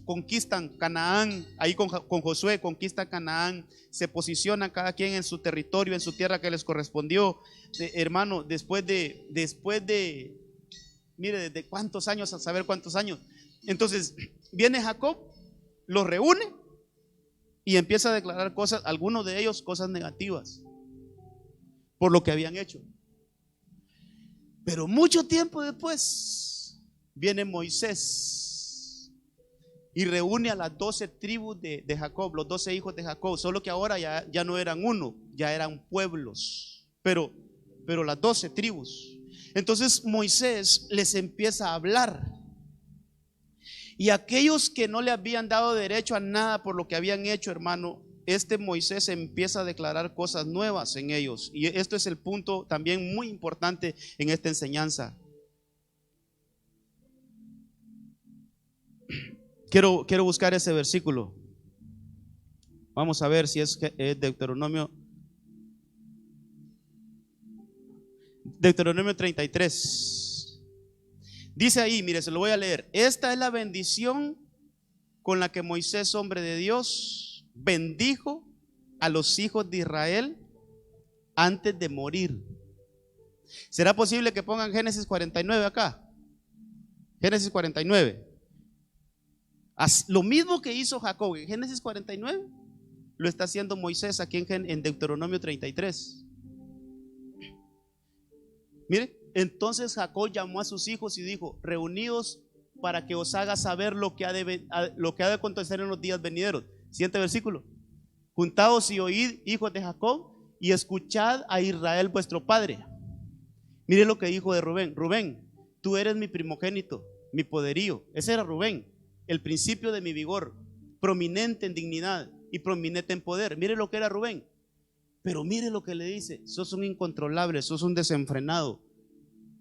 conquistan Canaán, ahí con Josué conquistan Canaán, se posicionan cada quien en su territorio, en su tierra que les correspondió. Hermano, después de, mire, ¿desde cuántos años? A saber cuántos años. Entonces viene Jacob, los reúne y empieza a declarar cosas, algunos de ellos cosas negativas por lo que habían hecho. Pero mucho tiempo después viene Moisés y reúne a las 12 tribus de Jacob, los 12 hijos de Jacob, solo que ahora ya no eran uno, ya eran pueblos, pero las 12 tribus. Entonces Moisés les empieza a hablar, y aquellos que no le habían dado derecho a nada por lo que habían hecho, hermano, Moisés empieza a declarar cosas nuevas en ellos. Y esto es el punto también muy importante en esta enseñanza. Quiero buscar ese versículo. Vamos a ver si es Deuteronomio 33. Dice ahí, mire, se lo voy a leer. Esta es la bendición con la que Moisés, hombre de Dios, bendijo a los hijos de Israel antes de morir. ¿Será posible que pongan Génesis 49 acá? Génesis 49. Lo mismo que hizo Jacob en Génesis 49, lo está haciendo Moisés aquí en Deuteronomio 33. Mire, entonces Jacob llamó a sus hijos y dijo: reunidos para que os haga saber lo que ha de acontecer en los días venideros. Siguiente versículo: juntaos y oíd, hijos de Jacob, y escuchad a Israel vuestro padre. Mire lo que dijo de Rubén: Rubén, tú eres mi primogénito, mi poderío. Ese era Rubén, el principio de mi vigor, prominente en dignidad y prominente en poder. Mire lo que era Rubén. Pero mire lo que le dice: sos un incontrolable, sos un desenfrenado,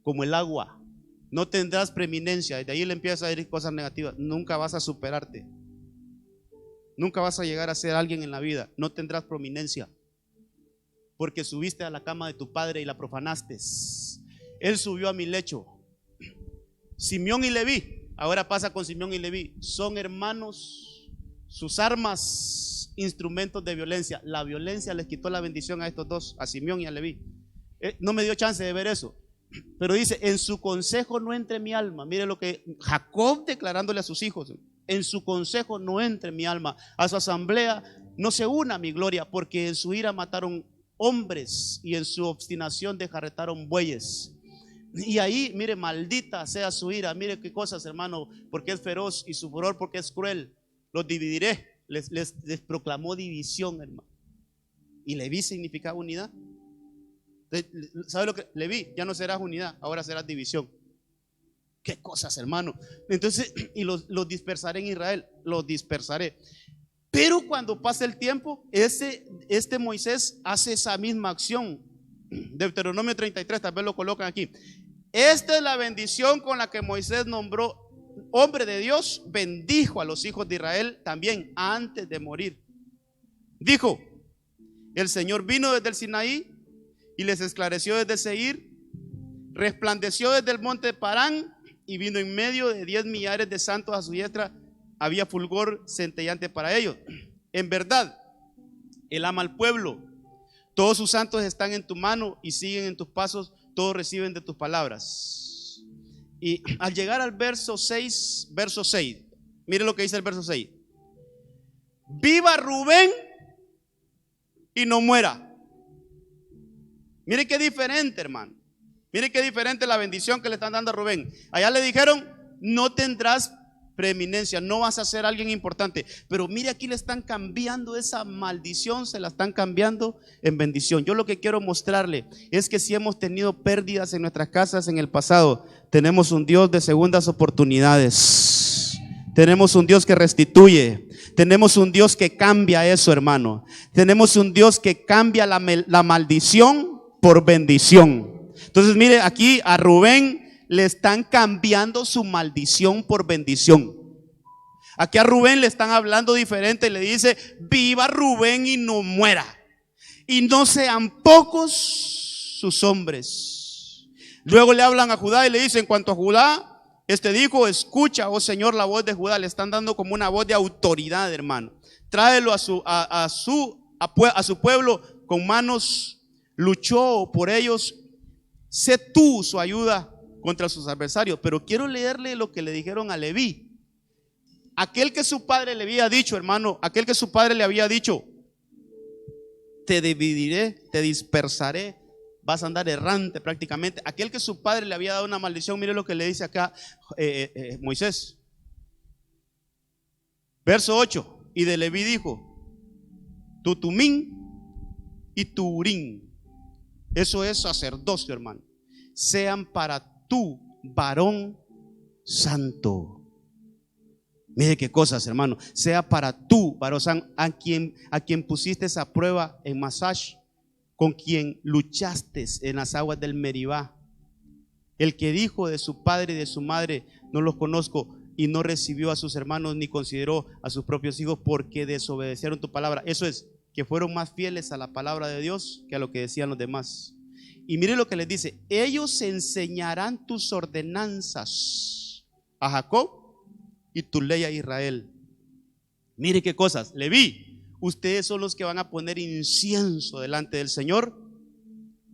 como el agua. No tendrás preeminencia. Y de ahí le empieza a ir cosas negativas. Nunca vas a superarte. Nunca vas a llegar a ser alguien en la vida. No tendrás prominencia, porque subiste a la cama de tu padre y la profanaste. Él subió a mi lecho. Simeón y Leví, ahora pasa con Simeón y Leví, son hermanos sus armas, instrumentos de violencia. La violencia les quitó la bendición a estos dos, a Simeón y a Leví. No me dio chance de ver eso. Pero dice, en su consejo no entre mi alma. Mire lo que Jacob declarándole a sus hijos: en su consejo no entre mi alma, a su asamblea no se una mi gloria, porque en su ira mataron hombres y en su obstinación desjarretaron bueyes. Y ahí, mire, maldita sea su ira. Mire qué cosas, hermano, porque es feroz, y su furor porque es cruel. Los dividiré. Les proclamó división, hermano. Y Leví significaba unidad. ¿Sabe lo que? Leví, ya no serás unidad, ahora serás división. Qué cosas, hermano. Entonces, y los dispersaré en Israel, los dispersaré. Pero cuando pasa el tiempo, este Moisés hace esa misma acción. Deuteronomio 33, tal vez lo colocan aquí. Esta es la bendición con la que Moisés nombró hombre de Dios, bendijo a los hijos de Israel también antes de morir. Dijo: el Señor vino desde el Sinaí y les esclareció desde Seir, resplandeció desde el monte de Parán y vino en medio de 10 millares de santos a su diestra. Había fulgor centellante para ellos. En verdad, Él ama al pueblo. Todos sus santos están en tu mano y siguen en tus pasos. Todos reciben de tus palabras. Y al llegar al verso 6, mire lo que dice el verso 6: viva Rubén y no muera. Mire qué diferente, hermano. Mire qué diferente la bendición que le están dando a Rubén. Allá le dijeron: no tendrás preeminencia, no vas a ser alguien importante. Pero mire, aquí le están cambiando esa maldición, se la están cambiando en bendición. Yo lo que quiero mostrarle es que si hemos tenido pérdidas en nuestras casas en el pasado, tenemos un Dios de segundas oportunidades. Tenemos un Dios que restituye. Tenemos un Dios que cambia eso, hermano. Tenemos un Dios que cambia la maldición por bendición. Entonces mire, aquí a Rubén le están cambiando su maldición por bendición. Aquí a Rubén le están hablando diferente. Le dice: viva Rubén y no muera, y no sean pocos sus hombres. Luego le hablan a Judá y le dicen: en cuanto a Judá, dijo: escucha, oh Señor, la voz de Judá. Le están dando como una voz de autoridad, hermano. Tráelo a su pueblo con manos. Luchó por ellos. Sé tú su ayuda contra sus adversarios. Pero quiero leerle lo que le dijeron a Leví. Aquel que su padre le había dicho, hermano, aquel que su padre le había dicho: te dividiré, te dispersaré, vas a andar errante prácticamente. Aquel que su padre le había dado una maldición. Mire lo que le dice acá Moisés. Verso 8: y de Leví dijo: tu Tumín y tu Urín, eso es sacerdocio, hermano, sean para tu varón santo. Mire qué cosas, hermano. Sea para tu varón santo, a quien pusiste esa prueba en Masash, con quien luchaste en las aguas del Meribá. El que dijo de su padre y de su madre: no los conozco, y no recibió a sus hermanos ni consideró a sus propios hijos, porque desobedecieron tu palabra. Eso es, que fueron más fieles a la palabra de Dios que a lo que decían los demás. Y mire lo que les dice: ellos enseñarán tus ordenanzas a Jacob y tu ley a Israel. Mire qué cosas. Leví, ustedes son los que van a poner incienso delante del Señor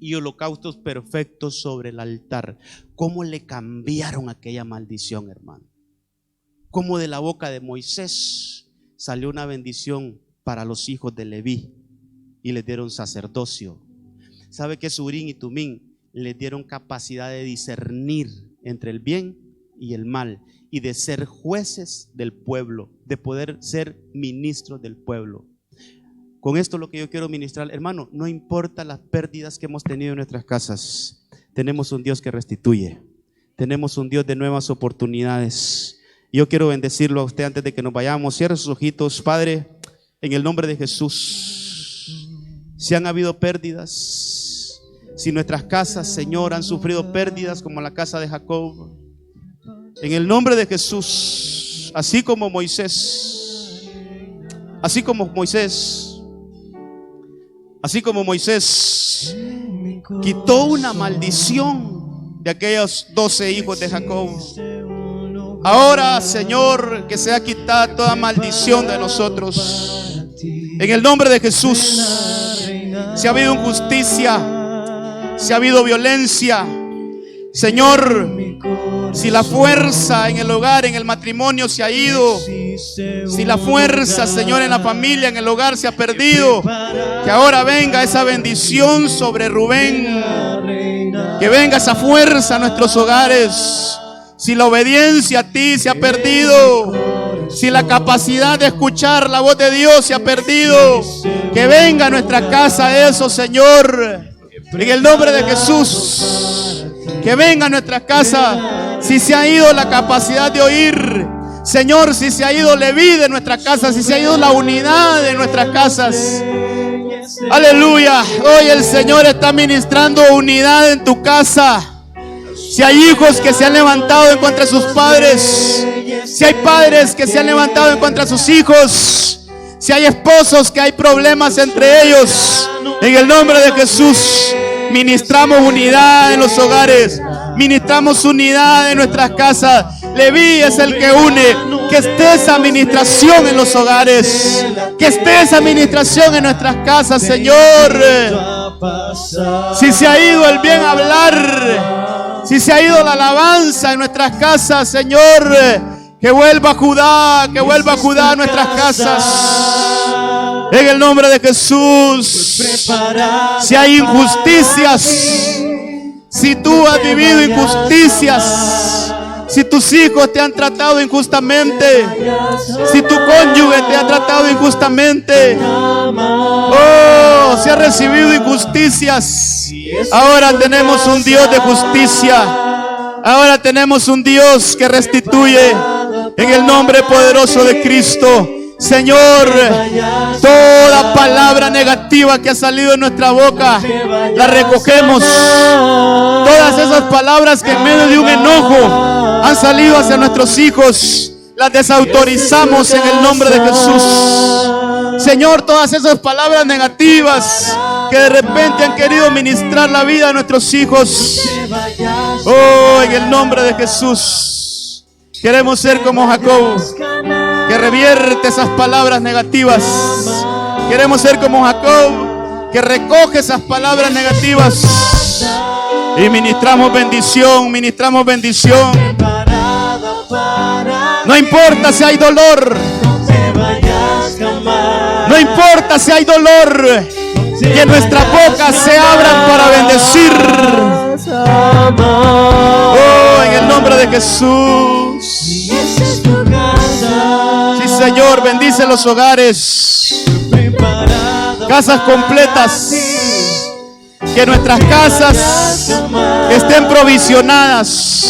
y holocaustos perfectos sobre el altar. ¿Cómo le cambiaron aquella maldición, hermano? Cómo de la boca de Moisés salió una bendición para los hijos de Leví y les dieron sacerdocio. ¿Sabe que Urín y Tumín les dieron capacidad de discernir entre el bien y el mal, y de ser jueces del pueblo, de poder ser ministros del pueblo? Con esto lo que yo quiero ministrar, hermano, no importa las pérdidas que hemos tenido en nuestras casas, tenemos un Dios que restituye, tenemos un Dios de nuevas oportunidades. Yo quiero bendecirlo a usted antes de que nos vayamos. Cierre sus ojitos. Padre, en el nombre de Jesús, si han habido pérdidas, si nuestras casas, Señor, han sufrido pérdidas como la casa de Jacob, en el nombre de Jesús, así como Moisés quitó una maldición de aquellos 12 hijos de Jacob, Ahora, Señor, que sea quitada toda maldición de nosotros. En el nombre de Jesús. Si ha habido injusticia, si ha habido violencia, Señor, si la fuerza en el hogar, en el matrimonio se ha ido, si la fuerza, Señor, en la familia, en el hogar se ha perdido, que ahora venga esa bendición sobre Rubén, que venga esa fuerza a nuestros hogares. Si la obediencia a ti se ha perdido, si la capacidad de escuchar la voz de Dios se ha perdido, que venga a nuestra casa eso, Señor, en el nombre de Jesús. Que venga a nuestra casa. Si se ha ido la capacidad de oír, Señor, si se ha ido Leví de nuestra casa, si se ha ido la unidad de nuestras casas, aleluya. Hoy el Señor está ministrando unidad en tu casa. Si hay hijos que se han levantado en contra de sus padres, si hay padres que se han levantado en contra de sus hijos, si hay esposos que hay problemas entre ellos, en el nombre de Jesús ministramos unidad en los hogares, ministramos unidad en nuestras casas. Leví es el que une. Que esté esa administración en los hogares, que esté esa administración en nuestras casas, Señor. Si se ha ido el bien hablar, si se ha ido la alabanza en nuestras casas, Señor, que vuelva Judá a nuestras casas. En el nombre de Jesús. Si hay injusticias, si tú has vivido injusticias, si tus hijos te han tratado injustamente, si tu cónyuge te ha tratado injustamente, oh, si has recibido injusticias, ahora tenemos un Dios de justicia. Ahora tenemos un Dios que restituye en el nombre poderoso de Cristo. Señor, toda palabra negativa que ha salido de nuestra boca, la recogemos. Todas esas palabras que en medio de un enojo han salido hacia nuestros hijos, las desautorizamos en el nombre de Jesús. Señor, todas esas palabras negativas que de repente han querido ministrar la vida a nuestros hijos, oh, en el nombre de Jesús, queremos ser como Jacob, que revierte esas palabras negativas. Queremos ser como Jacob, que recoge esas palabras negativas y ministramos bendición, ministramos bendición. No importa si hay dolor, no importa si hay dolor, que nuestras bocas se abran para bendecir. Oh, en el nombre de Jesús. Sí, Señor, bendice los hogares, casas completas. Que nuestras casas estén provisionadas.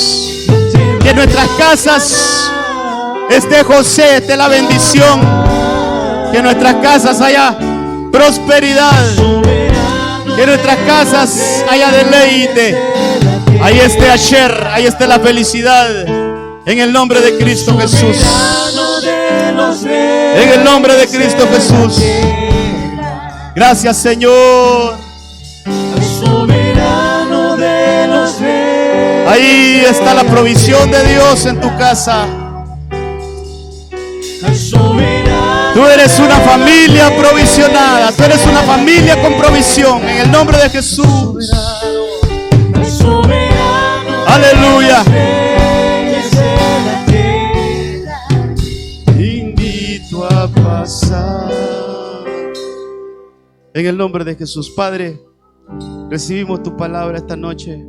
Que en nuestras casas esté José, esté la bendición. Que en nuestras casas haya prosperidad. Que en nuestras casas haya deleite. Ahí esté Asher, ahí esté la felicidad. En el nombre de Cristo Jesús. En el nombre de Cristo Jesús. Gracias, Señor. Ahí está la provisión de Dios en tu casa. Tú eres una familia provisionada. Tú eres una familia con provisión. En el nombre de Jesús. Aleluya. Invito a pasar. En el nombre de Jesús, Padre, recibimos tu palabra esta noche.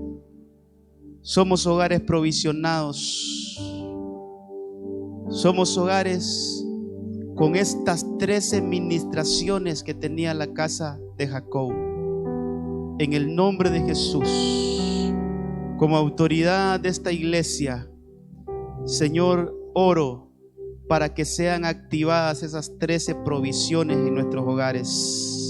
Somos hogares provisionados. Somos hogares con estas 13 ministraciones que tenía la casa de Jacob. En el nombre de Jesús, como autoridad de esta iglesia, Señor, oro para que sean activadas esas 13 provisiones en nuestros hogares.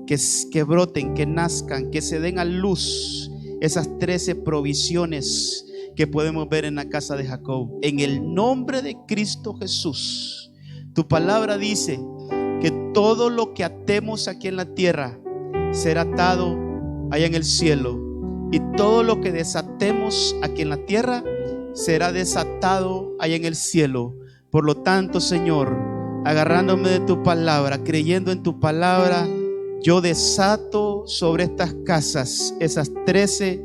Que broten, que nazcan, que se den a luz esas 13 provisiones que podemos ver en la casa de Jacob. En el nombre de Cristo Jesús. Tu palabra dice que todo lo que atemos aquí en la tierra será atado allá en el cielo, y todo lo que desatemos aquí en la tierra será desatado allá en el cielo. Por lo tanto, Señor, agarrándome de tu palabra, creyendo en tu palabra, yo desato sobre estas casas esas 13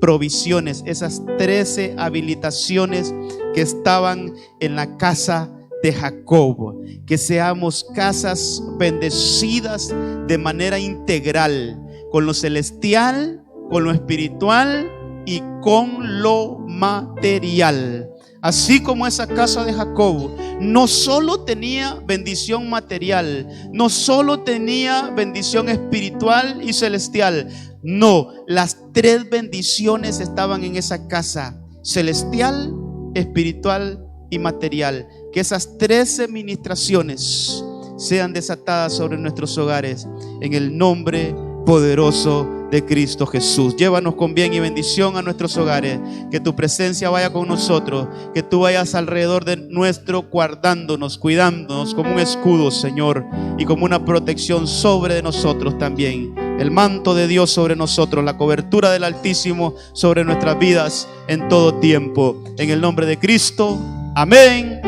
provisiones, esas 13 habilitaciones que estaban en la casa de Jacob. Que seamos casas bendecidas de manera integral, con lo celestial, con lo espiritual y con lo material. Así como esa casa de Jacob no solo tenía bendición material, no solo tenía bendición espiritual y celestial, no, las 3 bendiciones estaban en esa casa: celestial, espiritual y material. Que esas 13 ministraciones sean desatadas sobre nuestros hogares en el nombre poderoso de Cristo Jesús. Llévanos con bien y bendición a nuestros hogares. Que tu presencia vaya con nosotros, que tú vayas alrededor de nuestro, guardándonos, cuidándonos como un escudo, Señor, y como una protección sobre de nosotros también. El manto de Dios sobre nosotros, la cobertura del Altísimo sobre nuestras vidas en todo tiempo. En el nombre de Cristo, amén,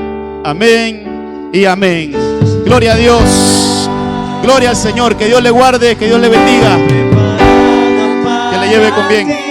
amén y amén. Gloria a Dios, gloria al Señor. Que Dios le guarde, que Dios le bendiga, que le lleve con bien.